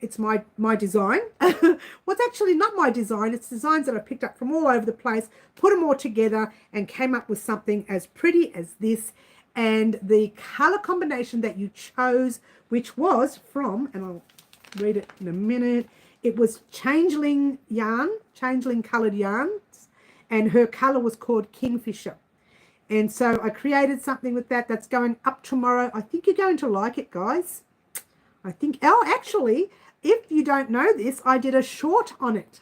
[SPEAKER 1] it's my design. Well, it's actually not my design. It's designs that I picked up from all over the place, put them all together and came up with something as pretty as this. And the color combination that you chose, which was from, and I'll read it in a minute, it was Changeling yarn, Changeling colored yarns, and her color was called Kingfisher. And so I created something with that that's going up tomorrow. I think you're going to like it, guys. I think, oh, actually, if you don't know this, I did a short on it.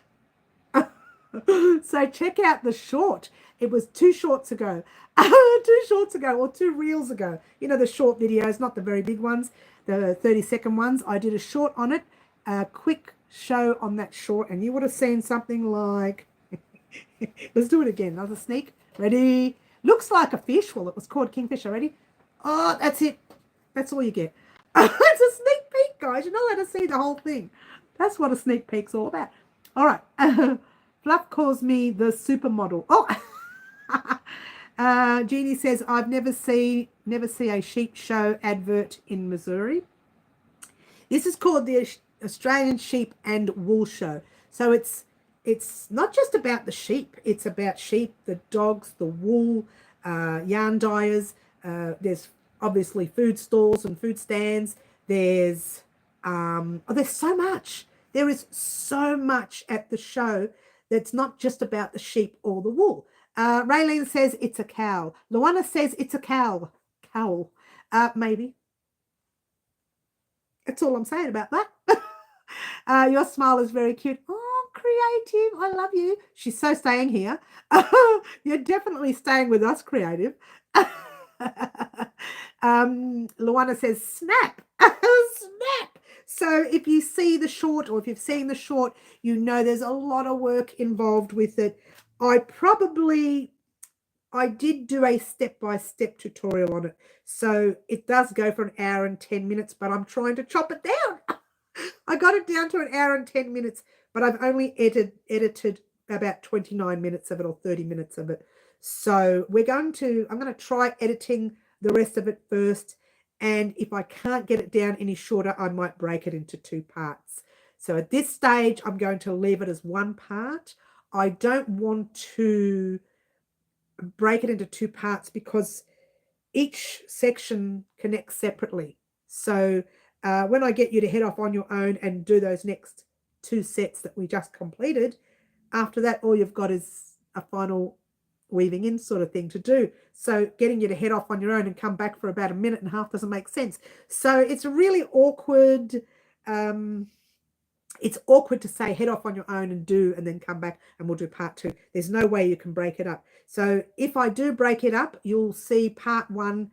[SPEAKER 1] So check out the short. It was 2 shorts ago. 2 shorts ago or 2 reels ago. You know, the short videos, not the very big ones, the 30-second ones. I did a short on it, a quick show on that short, and you would have seen something like, let's do it again. Another sneak. Ready? Looks like a fish. Well, it was called Kingfisher. Ready? Oh, that's it. That's all you get. It's a sneak peek, guys. You're not allowed to see the whole thing. That's what a sneak peek's all about. All right. Fluff calls me the supermodel. Oh, Jeannie says, I've never see a sheep show advert in Missouri. This is called the Australian Sheep and Wool Show. So it's not just about the sheep. It's about sheep, the dogs, the wool, yarn dyers. There's obviously food stalls and food stands. There's so much. There is so much at the show that's not just about the sheep or the wool. Raylene says it's a cow. Luana says it's a cow. Cowl. Maybe. That's all I'm saying about that. Your smile is very cute. Oh, creative. I love you. She's so staying here. You're definitely staying with us, creative. Luana says snap. Snap. So if you see the short, or if you've seen the short, you know there's a lot of work involved with it. I did do a step-by-step tutorial on it. So it does go for 1 hour and 10 minutes, but I'm trying to chop it down. I got it down to 1 hour and 10 minutes, but I've only edited about 29 minutes of it or 30 minutes of it. So I'm going to try editing the rest of it first. And if I can't get it down any shorter, I might break it into 2 parts. So at this stage, I'm going to leave it as 1 part. I don't want to break it into 2 parts because each section connects separately. So when I get you to head off on your own and do those next 2 sets that we just completed, after that, all you've got is a final weaving in sort of thing to do. So getting you to head off on your own and come back for about 1.5 minutes doesn't make sense. So it's really awkward. It's awkward to say head off on your own and do, and then come back and we'll do part 2. There's no way you can break it up. So if I do break it up, you'll see part 1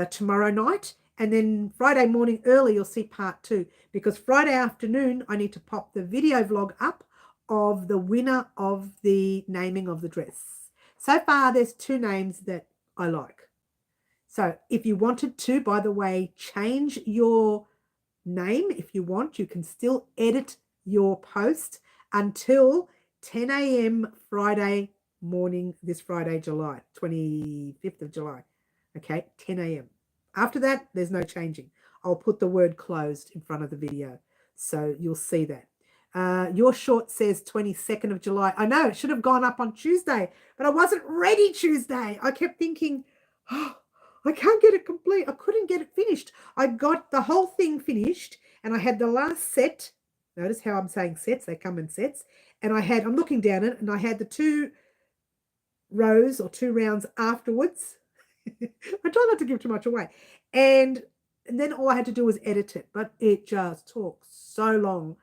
[SPEAKER 1] tomorrow night, and then Friday morning early you'll see part 2, because Friday afternoon I need to pop the video vlog up of the winner of the naming of the dress. So far there's 2 names that I like. So if you wanted to, by the way, change your name if you want, you can still edit your post until 10 a.m. Friday morning, this Friday, July 25th of July. Okay, 10 a.m. After that, there's no changing. I'll put the word closed in front of the video, so you'll see that. Your short says 22nd of July. I know it should have gone up on Tuesday, but I wasn't ready Tuesday. I kept thinking, oh, I can't get it complete. I couldn't get it finished. I got the whole thing finished, and I had the last set. Notice how I'm saying sets. They come in sets. And I'm looking down it, and I had the 2 rows or 2 rounds afterwards. I try not to give too much away. And then all I had to do was edit it, but it just took so long,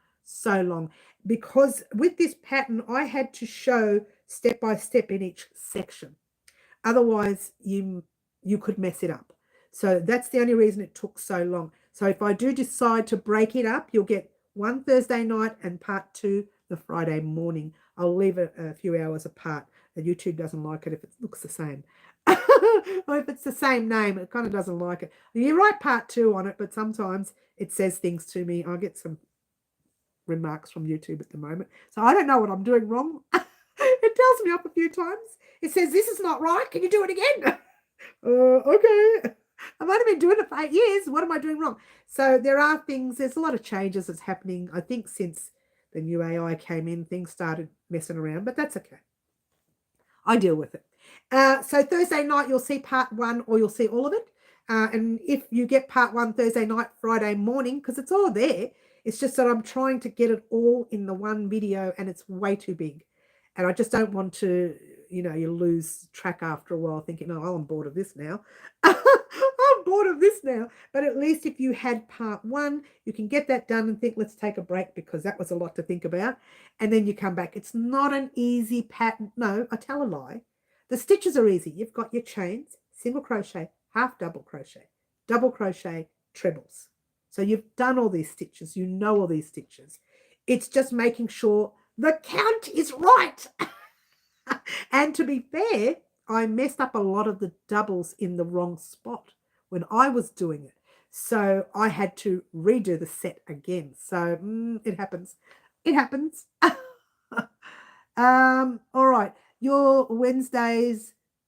[SPEAKER 1] because with this pattern, I had to show step by step in each section. Otherwise, you could mess it up. So that's the only reason it took so long. So if I do decide to break it up, you'll get 1 Thursday night and part 2 the Friday morning. I'll leave it a few hours apart. YouTube doesn't like it if it looks the same. Or if it's the same name, it kind of doesn't like it. You write part 2 on it, but sometimes it says things to me. I get some remarks from YouTube at the moment. So I don't know what I'm doing wrong. It tells me up a few times. It says, this is not right. Can you do it again? Okay. I've only been doing it for 8 years. What am I doing wrong? So there are things, there's a lot of changes that's happening. I think since the new AI came in, things started messing around, but that's okay. I deal with it. So Thursday night, you'll see part 1, or you'll see all of it. And if you get part 1 Thursday night, Friday morning, because it's all there, it's just that I'm trying to get it all in the one video, and it's way too big. And I just don't want to, you lose track after a while thinking, oh, I'm bored of this now. I'm bored of this now. But at least if you had part 1, you can get that done and think, let's take a break, because that was a lot to think about. And then you come back. It's not an easy pattern. No, I tell a lie. The stitches are easy. You've got your chains, single crochet, half double crochet, trebles. So you've done all these stitches. You know all these stitches. It's just making sure the count is right. And to be fair, I messed up a lot of the doubles in the wrong spot when I was doing it. So I had to redo the set again. So it happens. It happens. All right. Your Wednesday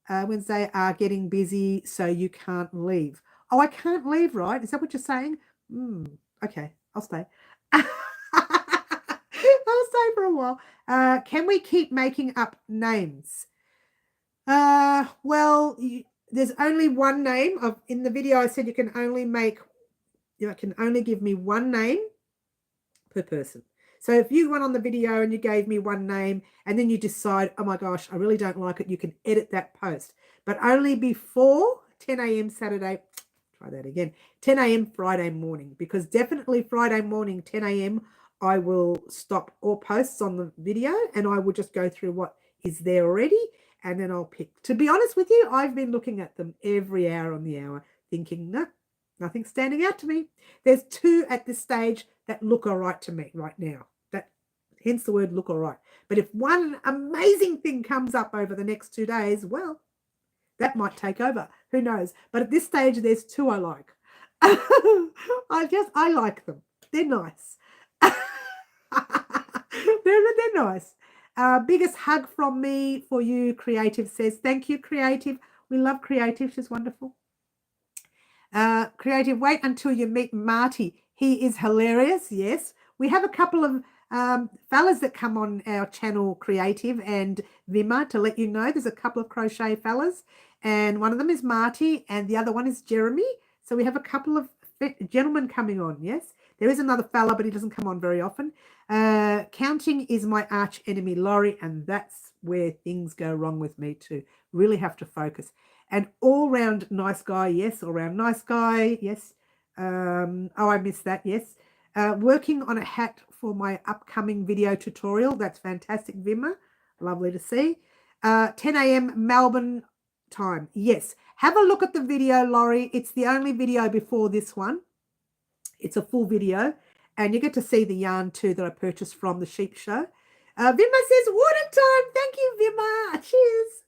[SPEAKER 1] are getting busy, so you can't leave. Oh, I can't leave, right? Is that what you're saying? Okay, I'll stay. I'll stay for a while. Can we keep making up names? Well, there's only one name. In the video, I said you can only give me one name per person. So if you went on the video and you gave me one name and then you decide, oh my gosh, I really don't like it, you can edit that post, but only before 10 a.m. Saturday. Try that again. 10 a.m. Friday morning, because definitely Friday morning, 10 a.m. I will stop all posts on the video and I will just go through what is there already, and then I'll pick. To be honest with you, I've been looking at them every hour on the hour thinking, no, nothing's standing out to me. There's 2 at this stage that look all right to me right now. Hence the word look all right. But if one amazing thing comes up over the next 2 days, well, that might take over. Who knows? But at this stage, there's 2 I like. I like them. They're nice. They're nice. Biggest hug from me for you, Creative says. Thank you, Creative. We love Creative. She's wonderful. Creative, wait until you meet Marty. He is hilarious. Yes. We have a couple of Fellas that come on our channel, Creative and Vimma, to let you know, there's a couple of crochet fellas, and one of them is Marty and the other one is Jeremy. So we have a couple of gentlemen coming on, yes. There is another fella, but he doesn't come on very often. Counting is my arch enemy, Laurie, and that's where things go wrong with me too. Really have to focus. And all-round nice guy, yes. All-round nice guy, yes. Oh, I missed that, yes. Working on a hat for my upcoming video tutorial. That's fantastic, Vimma. Lovely to see. 10 a.m. Melbourne time. Yes. Have a look at the video, Laurie. It's the only video before this one. It's a full video. And you get to see the yarn too that I purchased from the sheep show. Vimma says, water time. Thank you, Vimma. Cheers.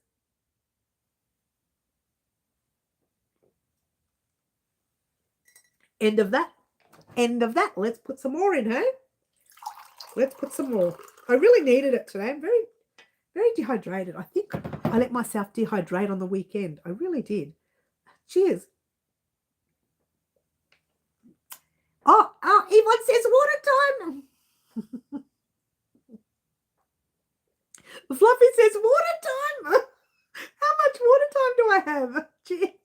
[SPEAKER 1] End of that. End of that. Let's put some more in, hey? Let's put some more. I really needed it today. I'm very, very dehydrated. I think I let myself dehydrate on the weekend. I really did. Cheers. Oh, Yvonne says water time. Fluffy says water time. How much water time do I have? Cheers.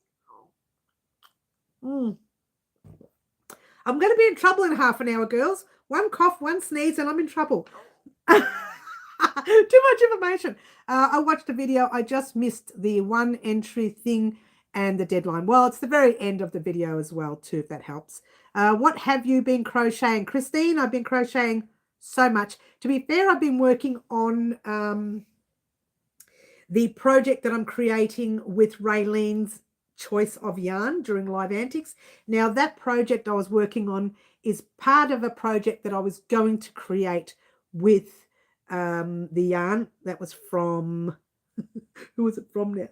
[SPEAKER 1] I'm going to be in trouble in half an hour, girls. One cough, one sneeze, and I'm in trouble. Too much information. I watched a video. I just missed the one entry thing and the deadline. Well, it's the very end of the video as well, too, if that helps. What have you been crocheting? Christine, I've been crocheting so much. To be fair, I've been working on the project that I'm creating with Raylene's choice of yarn during Live Antics. Now, that project I was working on is part of a project that I was going to create with the yarn that was from, who was it from now?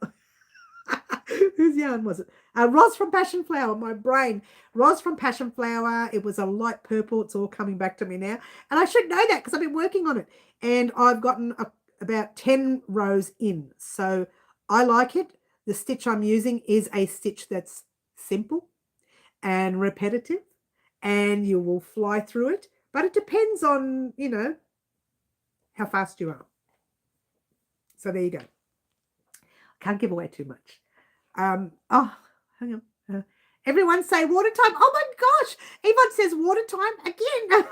[SPEAKER 1] Whose yarn was it? Roz from Passion Flower, my brain. Roz from Passion Flower. It was a light purple. It's all coming back to me now. And I should know that because I've been working on it. And I've gotten about 10 rows in. So I like it. The stitch I'm using is a stitch that's simple and repetitive, and you will fly through it. But it depends on, you know, how fast you are. So there you go. Can't give away too much. Oh, hang on. Everyone say water time. Oh my gosh. Yvonne says water time again.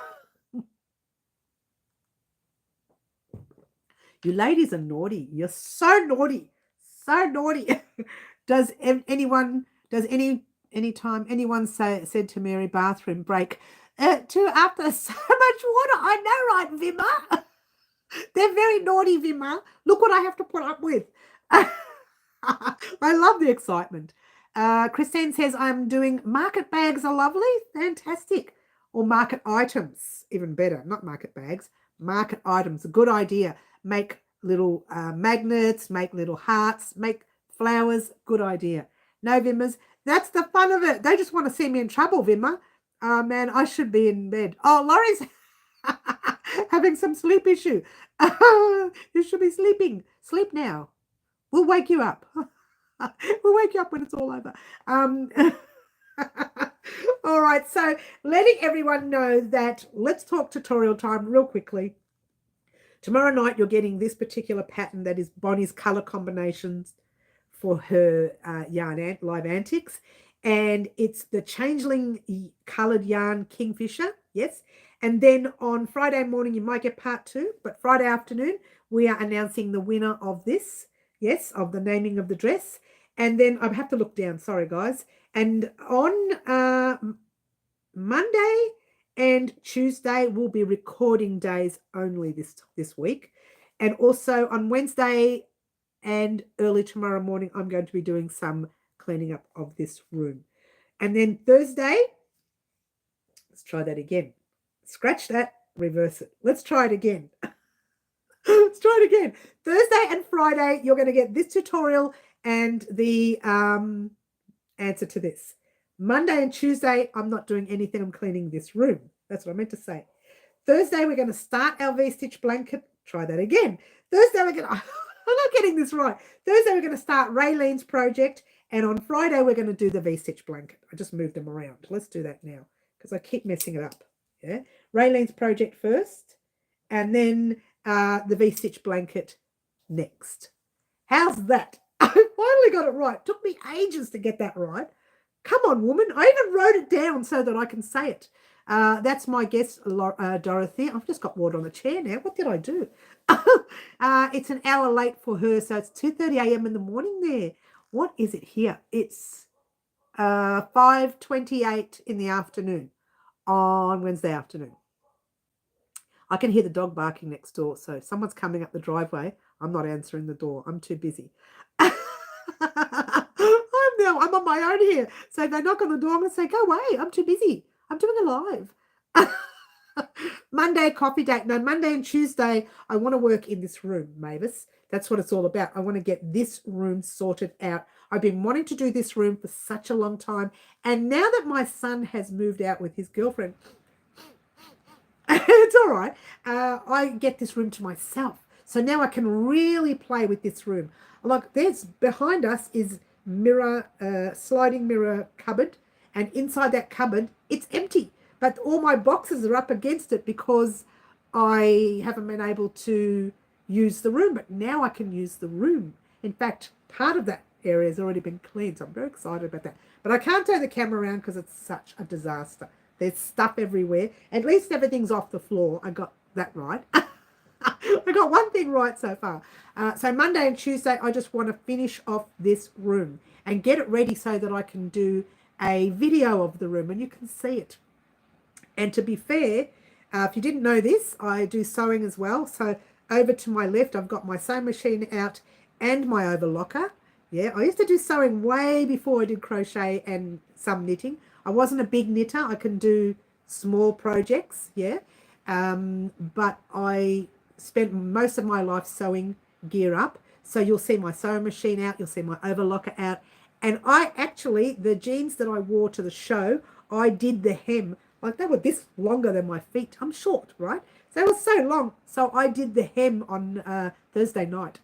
[SPEAKER 1] You ladies are naughty. You're so naughty. So naughty. Any time anyone said to Mary, bathroom break, after so much water? I know, right, Vimma? They're very naughty, Vimma. Look what I have to put up with. I love the excitement. Christine says, I'm doing market bags are lovely. Fantastic. Or market items, even better. Not market bags. Market items. A good idea. Make little magnets, make little hearts, make flowers. Good idea. No, Vimmas. That's the fun of it. They just want to see me in trouble, Vimma. Oh, man, I should be in bed. Oh, Laurie's having some sleep issue. You should be sleeping. Sleep now. We'll wake you up. We'll wake you up when it's all over. All right, so letting everyone know that let's talk tutorial time real quickly. Tomorrow night, you're getting this particular pattern that is Bonnie's color combinations for her yarn live antics. And it's the changeling colored yarn Kingfisher. Yes. And then on Friday morning, you might get part 2. But Friday afternoon, we are announcing the winner of this. Yes, of the naming of the dress. And then I have to look down. Sorry, guys. And on Monday and Tuesday will be recording days only this week. And also on Wednesday and early tomorrow morning, I'm going to be doing some cleaning up of this room. And then Thursday, let's try that again. Scratch that, reverse it. Let's try it again. Let's try it again. Thursday and Friday, you're going to get this tutorial and the answer to this. Monday and Tuesday, I'm not doing anything. I'm cleaning this room. That's what I meant to say. Thursday, we're going to start our V-stitch blanket. Try that again. Thursday, we're going to... I'm not getting this right. Thursday, we're going to start Raylene's project. And on Friday, we're going to do the V-stitch blanket. I just moved them around. Let's do that now because I keep messing it up. Yeah. Raylene's project first. and then the V-stitch blanket next. How's that? I finally got it right. Took me ages to get that right. Come on, woman. I even wrote it down so that I can say it. That's my guest, Dorothy. I've just got water on the chair now. What did I do? It's an hour late for her, so it's 2:30 a.m. in the morning there. What is it here? It's 5:28 in the afternoon on Wednesday afternoon. I can hear the dog barking next door, so if someone's coming up the driveway, I'm not answering the door. I'm too busy. I'm on my own here. So if they knock on the door, I'm going to say, go away. I'm too busy. I'm doing a live. Monday, coffee date. No, Monday and Tuesday, I want to work in this room, Mavis. That's what it's all about. I want to get this room sorted out. I've been wanting to do this room for such a long time. And now that my son has moved out with his girlfriend, it's all right. I get this room to myself. So now I can really play with this room. Like there's behind us is mirror, sliding mirror cupboard. And inside that cupboard, it's empty. But all my boxes are up against it because I haven't been able to use the room. But now I can use the room. In fact, part of that area has already been cleaned. So I'm very excited about that. But I can't turn the camera around because it's such a disaster. There's stuff everywhere. At least everything's off the floor. I got that right. I got one thing right so far. So Monday and Tuesday, I just want to finish off this room and get it ready so that I can do a video of the room and you can see it. And to be fair, if you didn't know this, I do sewing as well. So over to my left, I've got my sewing machine out and my overlocker. Yeah, I used to do sewing way before I did crochet and some knitting. I wasn't a big knitter. I can do small projects, yeah. But I spent most of my life sewing gear up. So you'll see my sewing machine out. You'll see my overlocker out. And I actually, the jeans that I wore to the show, I did the hem. Like they were this longer than my feet. I'm short, right? So they were so long. So I did the hem on Thursday night.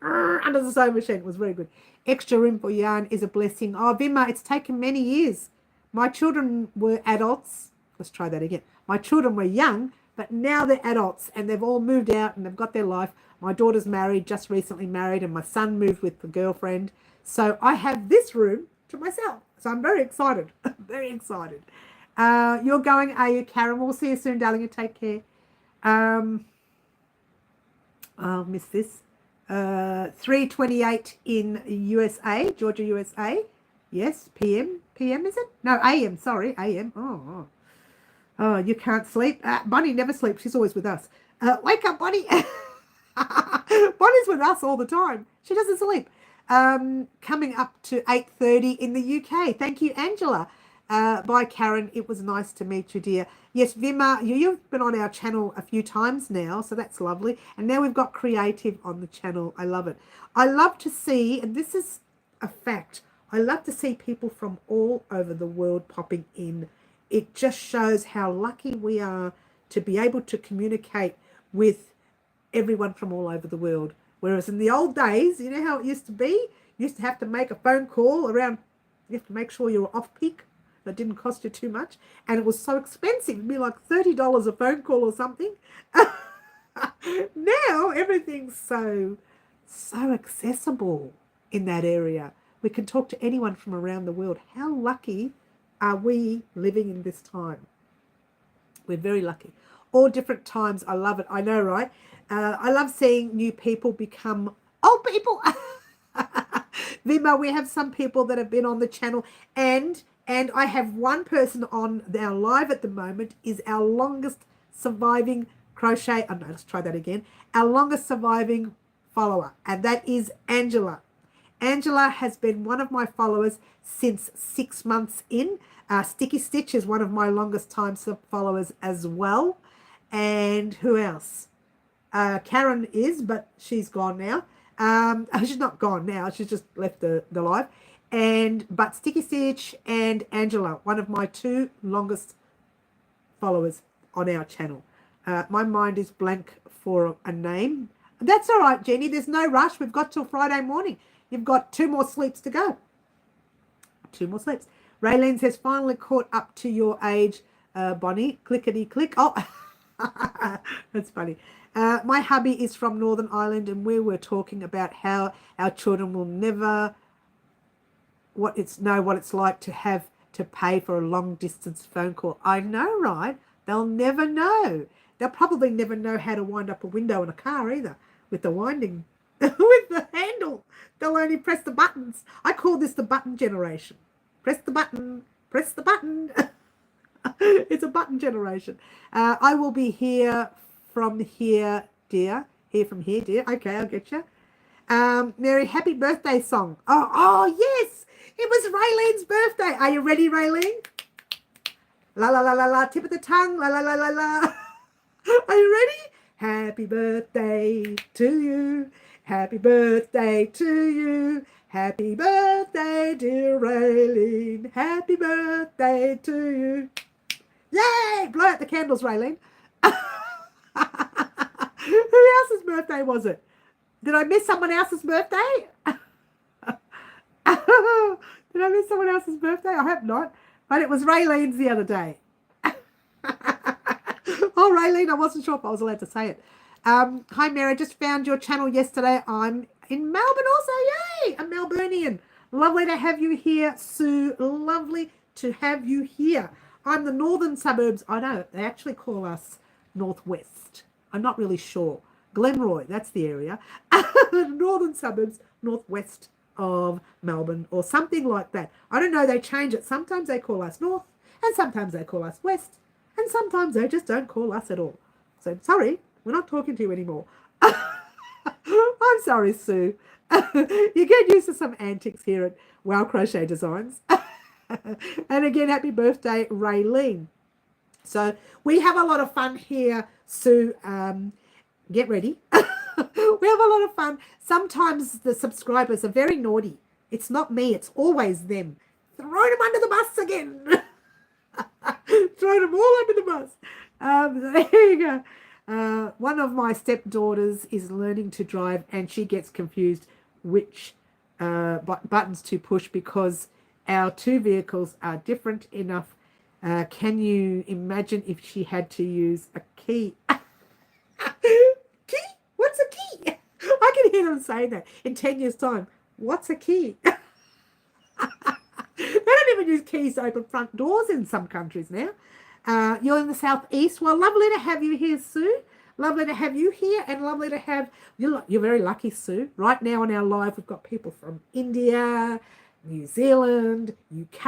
[SPEAKER 1] Under the sewing machine. It was very good. Extra room for yarn is a blessing. Oh, Vima, it's taken many years. My children were adults. Let's try that again. My children were young, but now they're adults and they've all moved out and they've got their life. My daughter's married, just recently married, and my son moved with the girlfriend. So I have this room to myself. So I'm very excited. Very excited. You're going, are you, Karen? We'll see you soon, darling. You take care. I'll miss this. 3:28 in USA, Georgia, USA. Yes, PM. PM, is it? No, AM. Sorry, AM. Oh, you can't sleep. Bunny never sleeps. She's always with us. Wake up, Bunny. Bunny's with us all the time. She doesn't sleep. Coming up to 8:30 in the UK. Thank you, Angela. Bye, Karen. It was nice to meet you, dear. Yes, Vima, you've been on our channel a few times now, so that's lovely. And now we've got creative on the channel. I love it. I love to see, and this is a fact, I love to see people from all over the world popping in. It just shows how lucky we are to be able to communicate with everyone from all over the world. Whereas in the old days, you know how it used to be? You used to have to make a phone call around, you have to make sure you were off peak. That didn't cost you too much. And it was so expensive. It'd be like $30 a phone call or something. Now everything's so accessible in that area. We can talk to anyone from around the world. How lucky are we living in this time? We're very lucky. All different times. I love it. I know, right? I love seeing new people become old people. Vima, we have some people that have been on the channel, and I have one person on our live at the moment, is our longest surviving crochet. Oh no, let's try that again. Our longest surviving follower, and that is Angela. Angela has been one of my followers since 6 months in. Sticky Stitch is one of my longest time followers as well. And who else? Karen is, but she's gone now. She's not gone now. She's just left the live. But Sticky Stitch and Angela, one of my 2 longest followers on our channel. My mind is blank for a name. That's all right, Jenny. There's no rush. We've got till Friday morning. You've got 2 more sleeps to go. 2 more sleeps. Raylene says, finally caught up to your age, Bonnie. Clickety click. Oh, That's funny. My hubby is from Northern Ireland, and we were talking about how our children will never know what it's like to have to pay for a long distance phone call. I know, right? They'll never know. They'll probably never know how to wind up a window in a car either with the winding, with the handle. They'll only press the buttons. I call this the button generation. Press the button, press the button. It's a button generation. I will be here from here, dear. Here from here, dear. Okay, I'll get you. Mary, happy birthday song. Oh, yes. It was Raylene's birthday. Are you ready, Raylene? La, la, la, la, la. Tip of the tongue. La, la, la, la, la. Are you ready? Happy birthday to you. Happy birthday to you. Happy birthday, dear Raylene. Happy birthday to you. Yay! Blow out the candles, Raylene. Who else's birthday was it? Did I miss someone else's birthday? Did I miss someone else's birthday? I hope not. But it was Raylene's the other day. Oh, Raylene, I wasn't sure if I was allowed to say it. Hi, Mary. I just found your channel yesterday. I'm in Melbourne also. Yay! A Melburnian. Lovely to have you here, Sue. Lovely to have you here. I'm the northern suburbs. I know. They actually call us northwest. I'm not really sure. Glenroy, that's the area. Northern suburbs, northwest of Melbourne or something like that. I don't know. They change it. Sometimes they call us north and sometimes they call us west and sometimes they just don't call us at all. So sorry, we're not talking to you anymore. I'm sorry, Sue. You get used to some antics here at Wow Crochet Designs. And again, happy birthday, Raylene. So we have a lot of fun here, Sue. Get ready. We have a lot of fun. Sometimes the subscribers are very naughty. It's not me. It's always them. Throw them under the bus again. Throw them all under the bus. There you go. One of my stepdaughters is learning to drive and she gets confused which buttons to push because our two vehicles are different enough. Can you imagine if she had to use a key? Key? What's a key? I can hear them saying that in 10 years' time. What's a key? They don't even use keys to open front doors in some countries now. You're in the southeast. Well, lovely to have you here, Sue. Lovely to have you here and lovely to have... You're very lucky, Sue. Right now on our live, we've got people from India, New Zealand, UK.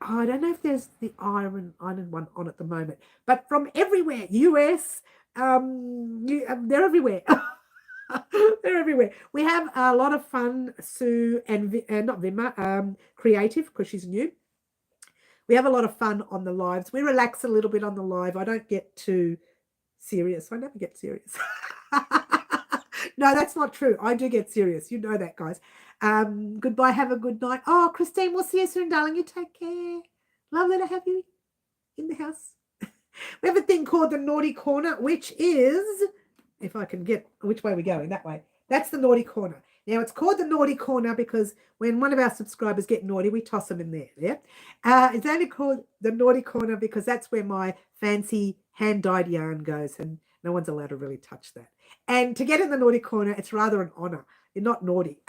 [SPEAKER 1] I don't know if there's the Ireland one on at the moment, but from everywhere, US, they're everywhere. They're everywhere. We have a lot of fun, Sue and not Vima, creative because she's new. We have a lot of fun on the lives. We relax a little bit on the live. I don't get too serious. I never get serious. No, that's not true. I do get serious. You know that, guys. Goodbye. Have a good night. Oh, Christine, we'll see you soon, darling. You take care. Lovely to have you in the house. We have a thing called the naughty corner, which is, if I can get, which way are we going? That way. That's the naughty corner. Now, it's called the naughty corner because when one of our subscribers get naughty, we toss them in there. Yeah. It's only called the naughty corner because that's where my fancy hand-dyed yarn goes, and no one's allowed to really touch that. And to get in the naughty corner, it's rather an honor. You're not naughty.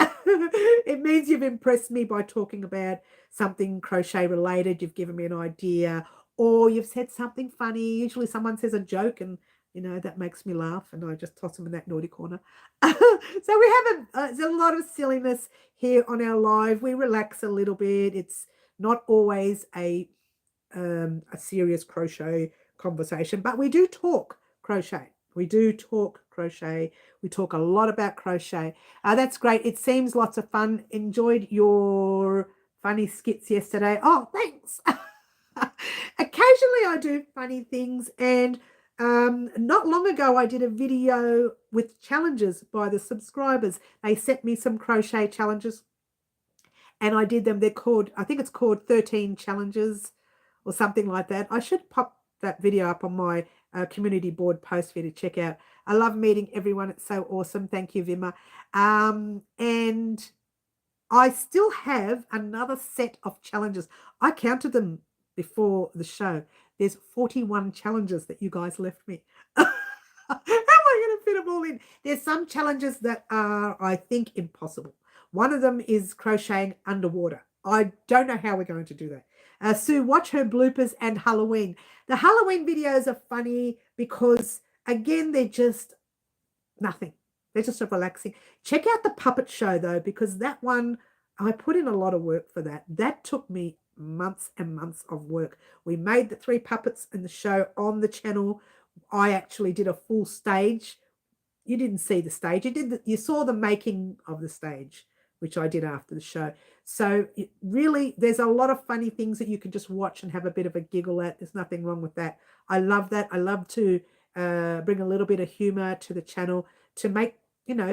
[SPEAKER 1] It means you've impressed me by talking about something crochet related. You've given me an idea, or you've said something funny. Usually someone says a joke and, you know, that makes me laugh and I just toss them in that naughty corner. So we have there's a lot of silliness here on our live. We relax a little bit. It's not always a serious crochet conversation, but we do talk crochet. We do talk crochet. We talk a lot about crochet. That's great. It seems lots of fun. Enjoyed your funny skits yesterday. Oh, thanks. Occasionally I do funny things, and not long ago I did a video with challenges by the subscribers. They sent me some crochet challenges and I did them. They're called, I think it's called 13 challenges or something like that. I should pop that video up on my community board post for you to check out. I love meeting everyone. It's so awesome. Thank you, Vima. And I still have another set of challenges. I counted them before the show. there's 41 challenges that you guys left me. How am I going to fit them all in? There's some challenges that are, I think, impossible. One of them is crocheting underwater. I don't know how we're going to do that. Sue, watch her bloopers and Halloween. The Halloween videos are funny because, again, they're just nothing. They're just relaxing. Check out the puppet show, though, because that one, I put in a lot of work for that. That took me months and months of work. We made the 3 puppets in the show on the channel. I actually did a full stage. You didn't see the stage. You saw the making of the stage, which I did after the show. So really, there's a lot of funny things that you can just watch and have a bit of a giggle at. There's nothing wrong with that. I love that. I love to bring a little bit of humor to the channel to make,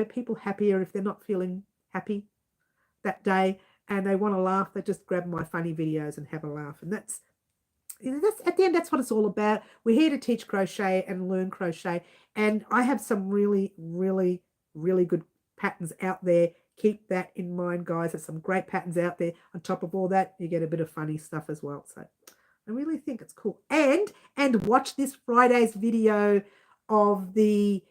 [SPEAKER 1] people happier if they're not feeling happy that day and they want to laugh. They just grab my funny videos and have a laugh. And that's at the end, that's what it's all about. We're here to teach crochet and learn crochet. And I have some really, really, really good patterns out there. Keep that in mind, guys. There's some great patterns out there. On top of all that, you get a bit of funny stuff as well. So I really think it's cool. And watch this Friday's video of the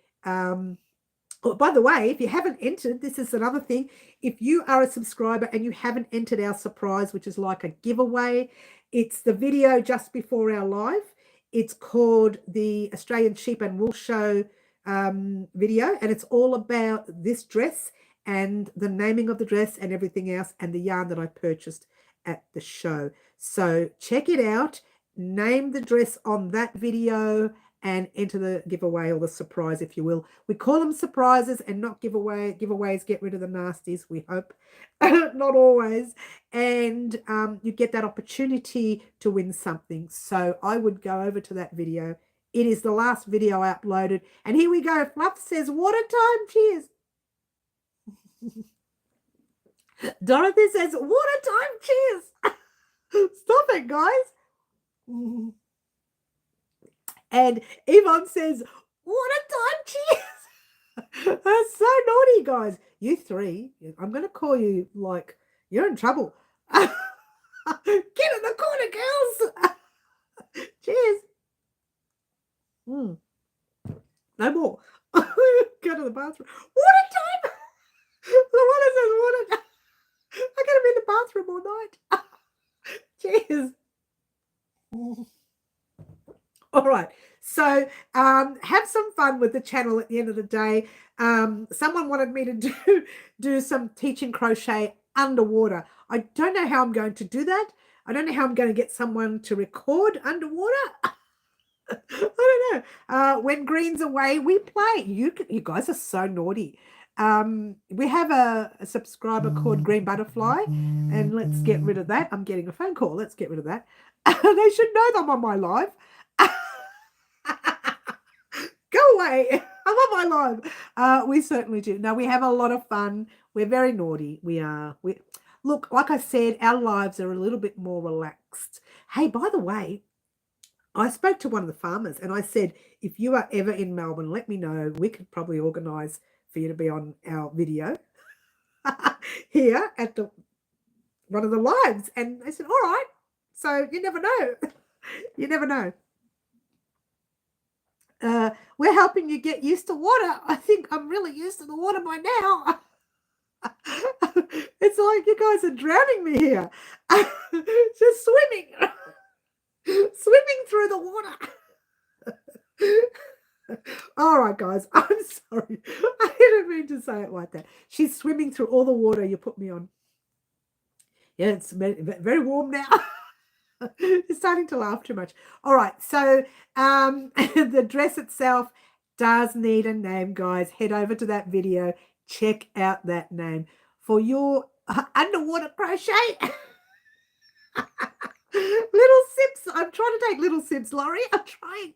[SPEAKER 1] oh, by the way, if you haven't entered, this is another thing. If you are a subscriber and you haven't entered our surprise, which is like a giveaway, it's the video just before our live. It's called the Australian Sheep and Wool Show video, and it's all about this dress and the naming of the dress and everything else and the yarn that I purchased at the show. So check it out. Name the dress on that video and enter the giveaway or the surprise, if you will. We call them surprises and not giveaways. Get rid of the nasties, we hope. Not always. And you get that opportunity to win something. So I would go over to that video. It is the last video I uploaded. And here we go. Fluff says, water time. Cheers. Dorothy says, water time. Cheers. Stop it, guys. And Yvonne says, what a time, cheers. That's so naughty, guys. You 3, I'm going to call you like you're in trouble. Get in the corner, girls. Cheers. No more. Go to the bathroom. What a time. Luana says, what a time. I got to be in the bathroom all night. Cheers. All right, so have some fun with the channel at the end of the day. Someone wanted me to do some teaching crochet underwater. I don't know how I'm going to do that. I don't know how I'm going to get someone to record underwater. I don't know. When Green's away, we play. You guys are so naughty. We have a subscriber called Green Butterfly, and let's get rid of that. I'm getting a phone call. Let's get rid of that. They should know that I'm on my live. Go away. I'm on my live. We certainly do. No, we have a lot of fun. We're very naughty. We are. Look, like I said, our lives are a little bit more relaxed. Hey, by the way, I spoke to one of the farmers and I said, if you are ever in Melbourne, let me know. We could probably organise for you to be on our video here at one of the lives. And they said, all right. So you never know. You never know. We're helping you get used to water. I think I'm really used to the water by now. It's like you guys are drowning me here. Just swimming. Swimming through the water. All right, guys. I'm sorry. I didn't mean to say it like that. She's swimming through all the water you put me on. Yeah, it's very warm now. It's starting to laugh too much. All right, so the dress itself does need a name, guys. Head over to that video. Check out that name for your underwater crochet. Little sips. I'm trying to take little sips, Laurie. I'm trying.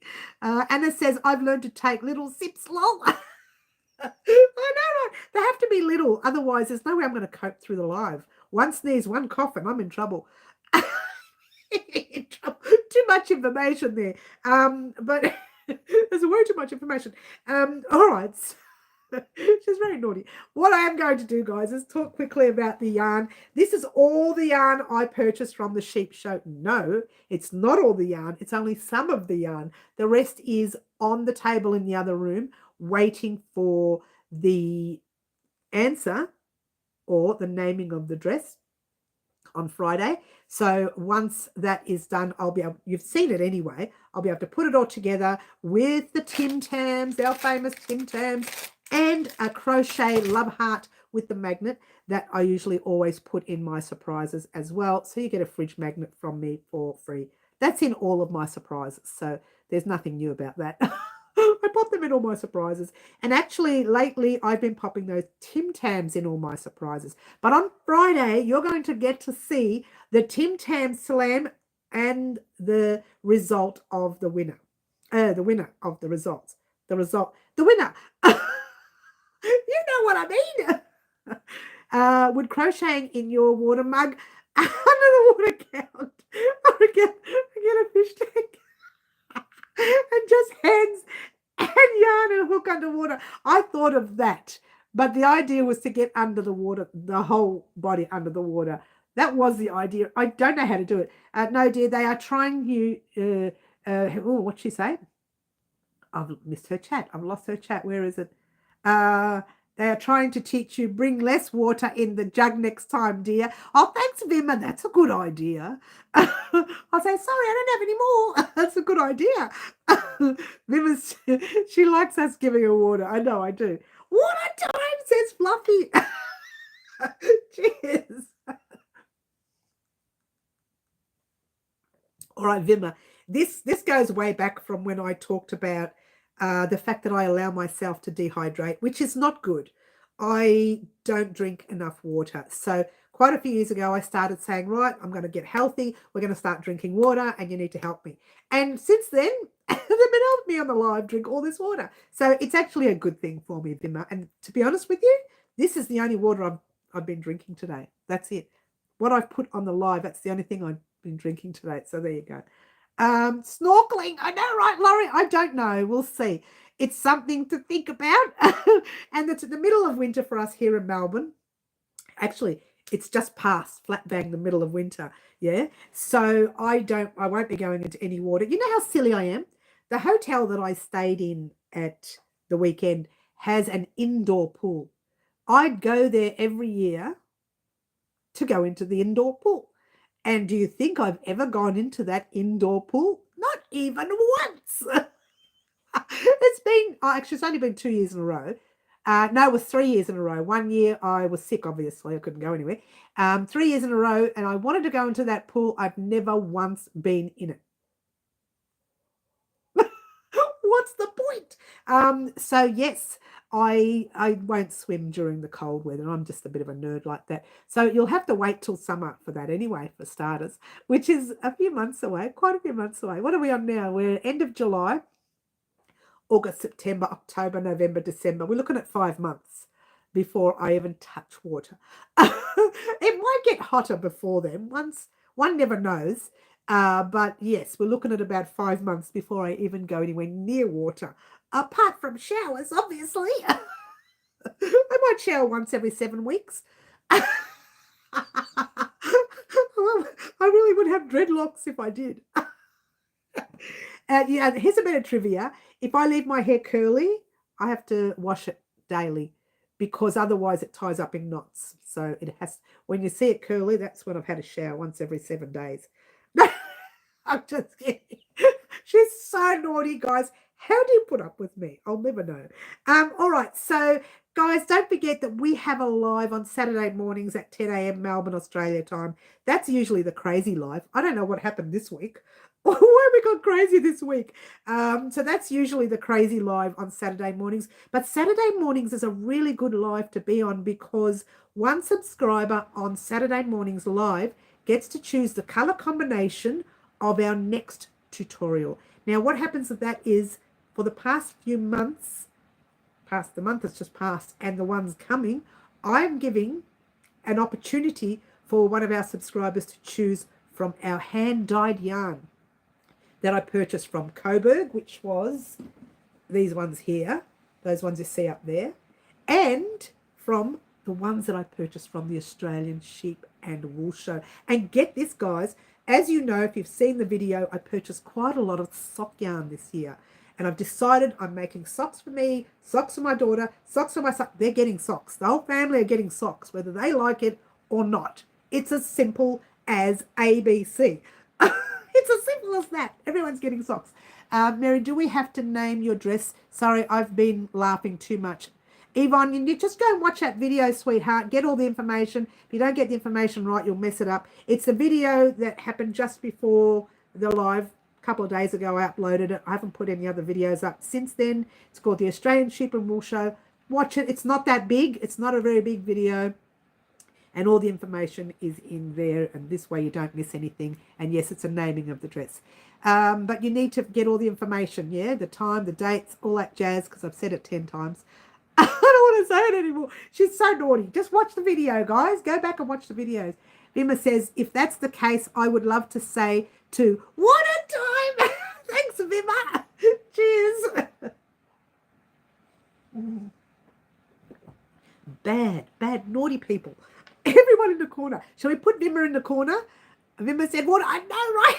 [SPEAKER 1] Anna says, I've learned to take little sips, lol. I know, right? They have to be little. Otherwise, there's no way I'm going to cope through the live. One sneeze, one cough, and I'm in trouble. Too much information there. But there's way too much information. All right. She's very naughty. What I am going to do, guys, is talk quickly about the yarn. This is all the yarn I purchased from the sheep show. No, it's not all the yarn. It's only some of the yarn. The rest is on the table in the other room waiting for the answer or the naming of the dress on Friday. So once that is done, I'll be able, you've seen it anyway, I'll be able to put it all together with the Tim Tams, our famous Tim Tams, and a crochet love heart with the magnet that I usually always put in my surprises as well. So you get a fridge magnet from me for free. That's in all of my surprises. So there's nothing new about that. I pop them in all my surprises. And actually, lately, I've been popping those Tim Tams in all my surprises. But on Friday, you're going to get to see the Tim Tam Slam and the result of the winner. The winner of the results. The winner. You know what I mean. Would crocheting in your water mug under the water count? I get a fish tank. And just hands and yarn and hook underwater. I thought of that, but the idea was to get under the water, the whole body under the water. That was the idea. I don't know how to do it. No, dear, they are trying you. What'd she say? I've missed her chat. I've lost her chat. Where is it? They are trying to teach you bring less water in the jug next time, dear. Oh, thanks, Vimma. That's a good idea. I'll say, sorry, I don't have any more. That's a good idea. Vimma, she likes us giving her water. I know, I do. Water time, says Fluffy. Cheers. All right, Vimma. This goes way back from when I talked about the fact that I allow myself to dehydrate, which is not good. I don't drink enough water. So quite a few years ago, I started saying, right, I'm going to get healthy. We're going to start drinking water and you need to help me. And since then, they've been helping me on the live drink all this water. So it's actually a good thing for me, Bimmer. And to be honest with you, this is the only water I've been drinking today. That's it. What I've put on the live, that's the only thing I've been drinking today. So there you go. Snorkeling, I know, right, Laurie? I don't know. We'll see. It's something to think about. And it's in the middle of winter for us here in Melbourne. Actually, it's just past flat bang the middle of winter. Yeah. So I won't be going into any water. You know how silly I am? The hotel that I stayed in at the weekend has an indoor pool. I'd go there every year to go into the indoor pool. And do you think I've ever gone into that indoor pool? Not even once. It's only been 2 years in a row. No, it was 3 years in a row. 1 year I was sick, obviously. I couldn't go anywhere. 3 years in a row, and I wanted to go into that pool. I've never once been in it. What's the point? So, yes, I won't swim during the cold weather. I'm just a bit of a nerd like that. So you'll have to wait till summer for that anyway, for starters, which is a few months away, quite a few months away. What are we on now? We're end of July, August, September, October, November, December. We're looking at 5 months before I even touch water. It might get hotter before then. One never knows. But yes, we're looking at about 5 months before I even go anywhere near water. Apart from showers, obviously. I might shower once every 7 weeks. I really would have dreadlocks if I did. Yeah, here's a bit of trivia. If I leave my hair curly, I have to wash it daily because otherwise it ties up in knots. So it has. When you see it curly, that's when I've had a shower once every 7 days. I'm just kidding. She's so naughty, guys. How do you put up with me? I'll never know. All right. So, guys, don't forget that we have a live on Saturday mornings at 10 a.m. Melbourne, Australia time. That's usually the crazy live. I don't know what happened this week. Why we got crazy this week? So that's usually the crazy live on Saturday mornings. But Saturday mornings is a really good live to be on because one subscriber on Saturday mornings live gets to choose the color combination of our next tutorial. Now, what happens with that is for the past few months, past the month that's just passed and the ones coming, I'm giving an opportunity for one of our subscribers to choose from our hand-dyed yarn that I purchased from Coburg, which was these ones here, those ones you see up there. and from the ones that I purchased from the Australian Sheep and Wool Show. And get this, guys, as you know, if you've seen the video, I purchased quite a lot of sock yarn this year. And I've decided I'm making socks for me, socks for my daughter, socks for my son. They're getting socks. The whole family are getting socks, whether they like it or not. It's as simple as ABC. It's as simple as that. Everyone's getting socks. Mary, do we have to name your dress? Sorry, I've been laughing too much. Yvonne, you just go and watch that video, sweetheart. Get all the information. If you don't get the information right, you'll mess it up. It's the video that happened just before the live. A couple of days ago, I uploaded it. I haven't put any other videos up since then. It's called the Australian Sheep and Wool Show. Watch it. It's not that big. It's not a very big video. And all the information is in there. And this way you don't miss anything. And yes, it's a naming of the dress. But you need to get all the information, yeah? The time, the dates, all that jazz, because I've said it 10 times. I don't want to say it anymore. She's so naughty. Just watch the video, guys. Go back and watch the videos. Vima says, if that's the case, I would love to say to, what a time. Thanks, Vima. Cheers. Bad, naughty people. Everyone in the corner. Shall we put Vima in the corner? Vima said, what? I know, right?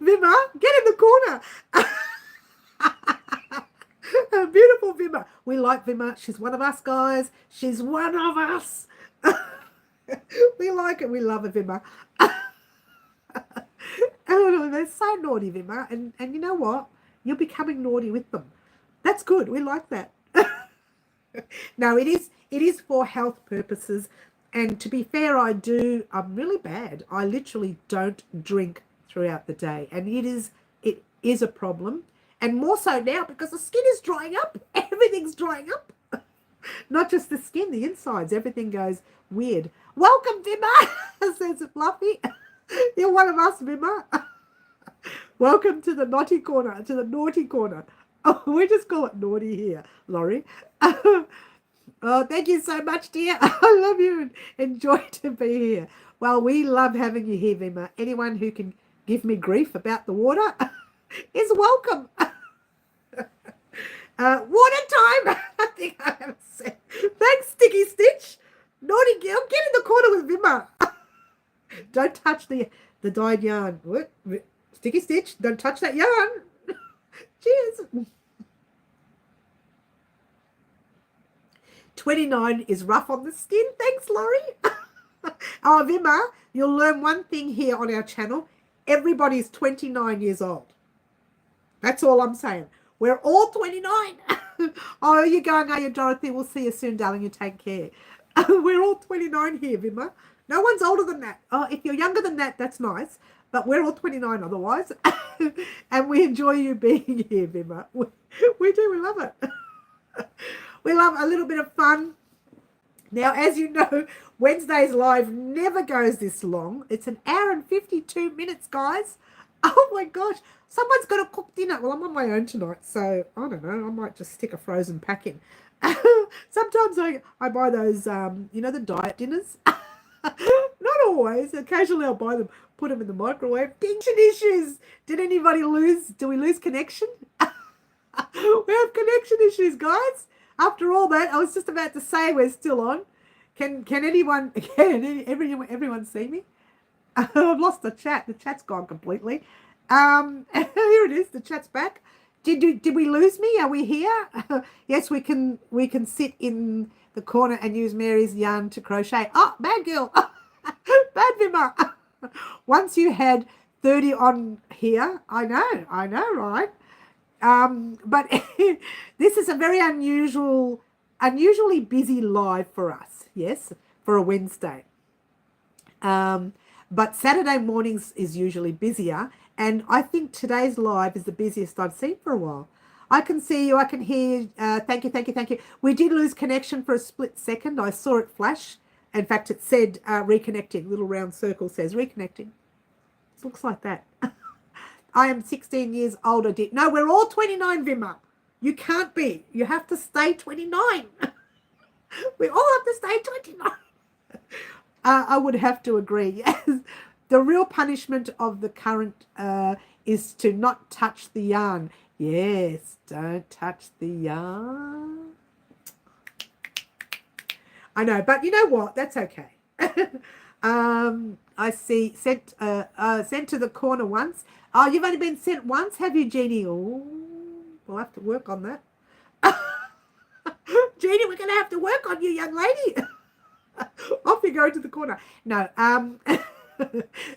[SPEAKER 1] Vima, get in the corner. Beautiful Vima. We like Vima. She's one of us, guys. She's one of us. We like it. We love it, Vima. Oh, they're so naughty, Vima. And you know what? You're becoming naughty with them. That's good. We like that. No, it is for health purposes. And to be fair, I'm really bad. I literally don't drink throughout the day. And it is a problem. And more so now because the skin is drying up. Everything's drying up. Not just the skin, the insides. Everything goes weird. Welcome, Vima, says Fluffy. You're one of us, Vima. Welcome to the naughty corner, to the naughty corner. Oh, we just call it naughty here, Laurie. Oh, thank you so much, dear. I love you and enjoy to be here. Well, we love having you here, Vima. Anyone who can give me grief about the water is welcome. Water time. I think I have said. Thanks, Sticky Stitch. Naughty girl, get in the corner with Vima. Don't touch the dyed yarn. What? Sticky Stitch, don't touch that yarn. Cheers. 29 is rough on the skin. Thanks, Laurie. Oh, Vima, you'll learn one thing here on our channel. Everybody's 29 years old. That's all I'm saying. We're all 29. Oh, you're going, are you, Dorothy? We'll see you soon, darling. You take care. We're all 29 here, Vima. No one's older than that. Oh, if you're younger than that, that's nice. But we're all 29 otherwise. And we enjoy you being here, Vima. We do. We love it. We love a little bit of fun. Now, as you know, Wednesday's live never goes this long. It's an hour and 52 minutes, guys. Oh, my gosh. Someone's got to cook dinner. Well, I'm on my own tonight, so I don't know. I might just stick a frozen pack in. Sometimes I buy those, you know, the diet dinners. Not always. Occasionally I'll buy them, put them in the microwave. Connection issues. Do we lose connection? We have connection issues, guys. After all that, I was just about to say we're still on. Can everyone see me? I've lost the chat. The chat's gone completely. Here it is. The chat's back. Did we lose me? Are we here? Yes, we can sit in the corner and use Mary's yarn to crochet. Oh, bad girl. Bad Vima. Once you had 30 on here, I know, right? But this is a very unusually busy live for us, yes, for a Wednesday. But Saturday mornings is usually busier, and I think today's live is the busiest I've seen for a while. I can see you, I can hear you. Thank you. We did lose connection for a split second. I saw it flash. In fact, it said reconnecting. Little round circle says reconnecting. It looks like that. I am 16 years older. No, we're all 29, Vima. You can't be. You have to stay 29. We all have to stay 29. I would have to agree. Yes. The real punishment of the current is to not touch the yarn. Yes, don't touch the yarn. I know, but you know what? That's okay. I see sent to the corner once. Oh, you've only been sent once, have you, Jeannie? Oh, we'll have to work on that. Jeannie, we're going to have to work on you, young lady. Off you go to the corner. No,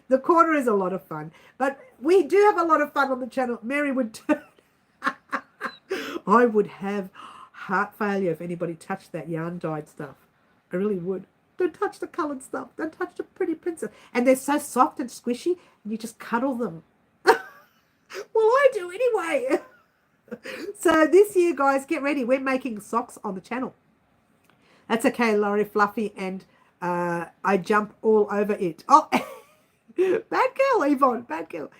[SPEAKER 1] the corner is a lot of fun, but we do have a lot of fun on the channel. Mary would I would have heart failure if anybody touched that yarn dyed stuff. I really would. Don't touch the coloured stuff. Don't touch the pretty princess. And they're so soft and squishy, and you just cuddle them. Well, I do anyway. So this year, guys, get ready. We're making socks on the channel. That's okay, Laurie Fluffy, and I jump all over it. Oh, bad girl, Yvonne, bad girl.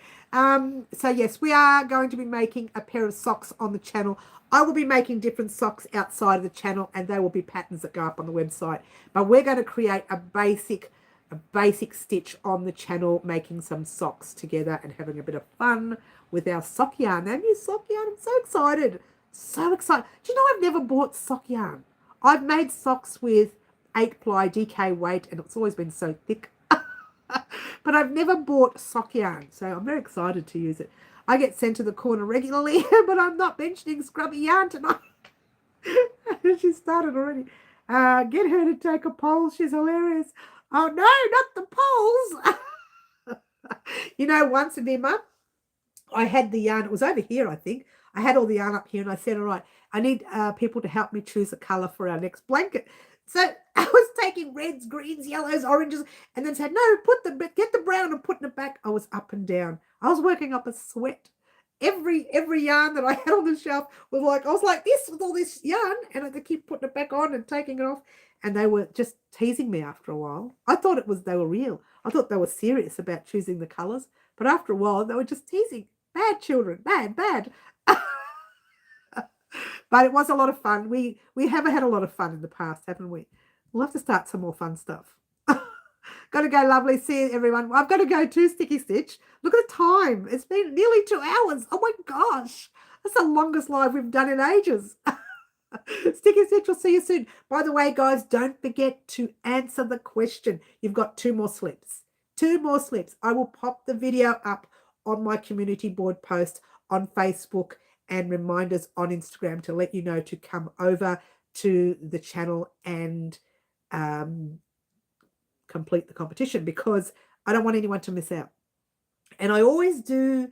[SPEAKER 1] So yes, we are going to be making a pair of socks on the channel. I will be making different socks outside of the channel, and they will be patterns that go up on the website. But we're going to create a basic stitch on the channel, making some socks together and having a bit of fun with our sock yarn. Our new sock yarn. I'm so excited. So excited. Do you know I've never bought sock yarn? I've made socks with 8-ply DK weight, and it's always been so thick. But I've never bought sock yarn, so I'm very excited to use it. I get sent to the corner regularly, but I'm not mentioning scrubby yarn tonight. She started already. Get her to take a poll. She's hilarious. Oh, no, not the polls. You know, once, Vima, I had the yarn. It was over here, I think. I had all the yarn up here, and I said, all right, I need people to help me choose a colour for our next blanket. So I was taking reds, greens, yellows, oranges, and then said, no, get the brown and putting it back. I was up and down. I was working up a sweat. Every yarn that I had on the shelf was like, I was like this with all this yarn, and I had to keep putting it back on and taking it off. And they were just teasing me after a while. I thought they were real. I thought they were serious about choosing the colours. But after a while, they were just teasing. Bad children, bad. But it was a lot of fun. We have had a lot of fun in the past, haven't we? We'll have to start some more fun stuff. Got to go, lovely. See you, everyone. I've got to go too, Sticky Stitch. Look at the time. It's been nearly 2 hours. Oh, my gosh. That's the longest live we've done in ages. Sticky Stitch, we'll see you soon. By the way, guys, don't forget to answer the question. You've got 2 more slips. 2 more slips. I will pop the video up on my community board post on Facebook and reminders on Instagram to let you know to come over to the channel and complete the competition, because I don't want anyone to miss out. And I always do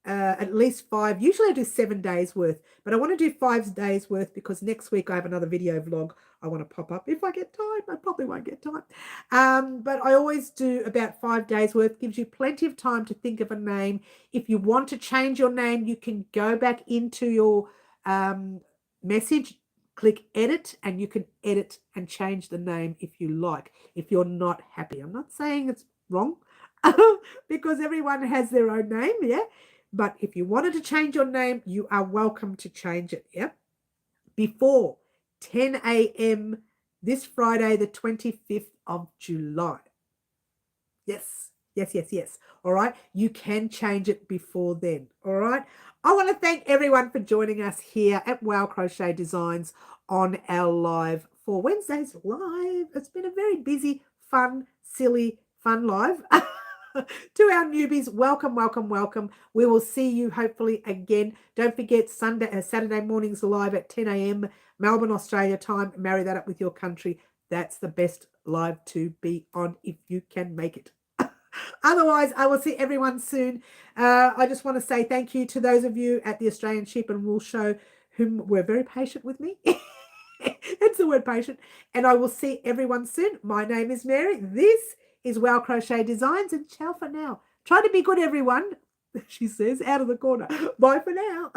[SPEAKER 1] at least 5, usually I do 7 days worth, but I want to do 5 days worth because next week I have another video vlog I want to pop up if I get time. I probably won't get time. But I always do about 5 days worth. Gives you plenty of time to think of a name. If you want to change your name, you can go back into your message, click edit, and you can edit and change the name if you like, if you're not happy. I'm not saying it's wrong because everyone has their own name, yeah? But if you wanted to change your name, you are welcome to change it, yeah? Before 10 a.m. this Friday, the 25th of July. Yes. All right. You can change it before then. All right. I want to thank everyone for joining us here at Wow Crochet Designs on our live for Wednesday's live. It's been a very busy, fun, silly, fun live. To our newbies, welcome. We will see you hopefully again. Don't forget Saturday mornings live at 10 a.m. Melbourne, Australia time. Marry that up with your country. That's the best live to be on if you can make it. Otherwise, I will see everyone soon. I just want to say thank you to those of you at the Australian Sheep and Wool Show whom were very patient with me. That's the word patient. And I will see everyone soon. My name is Mary. This is Wow Crochet Designs, and ciao for now. Try to be good, everyone, she says out of the corner. Bye for now.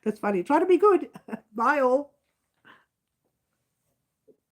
[SPEAKER 1] That's funny. Try to be good. Bye all.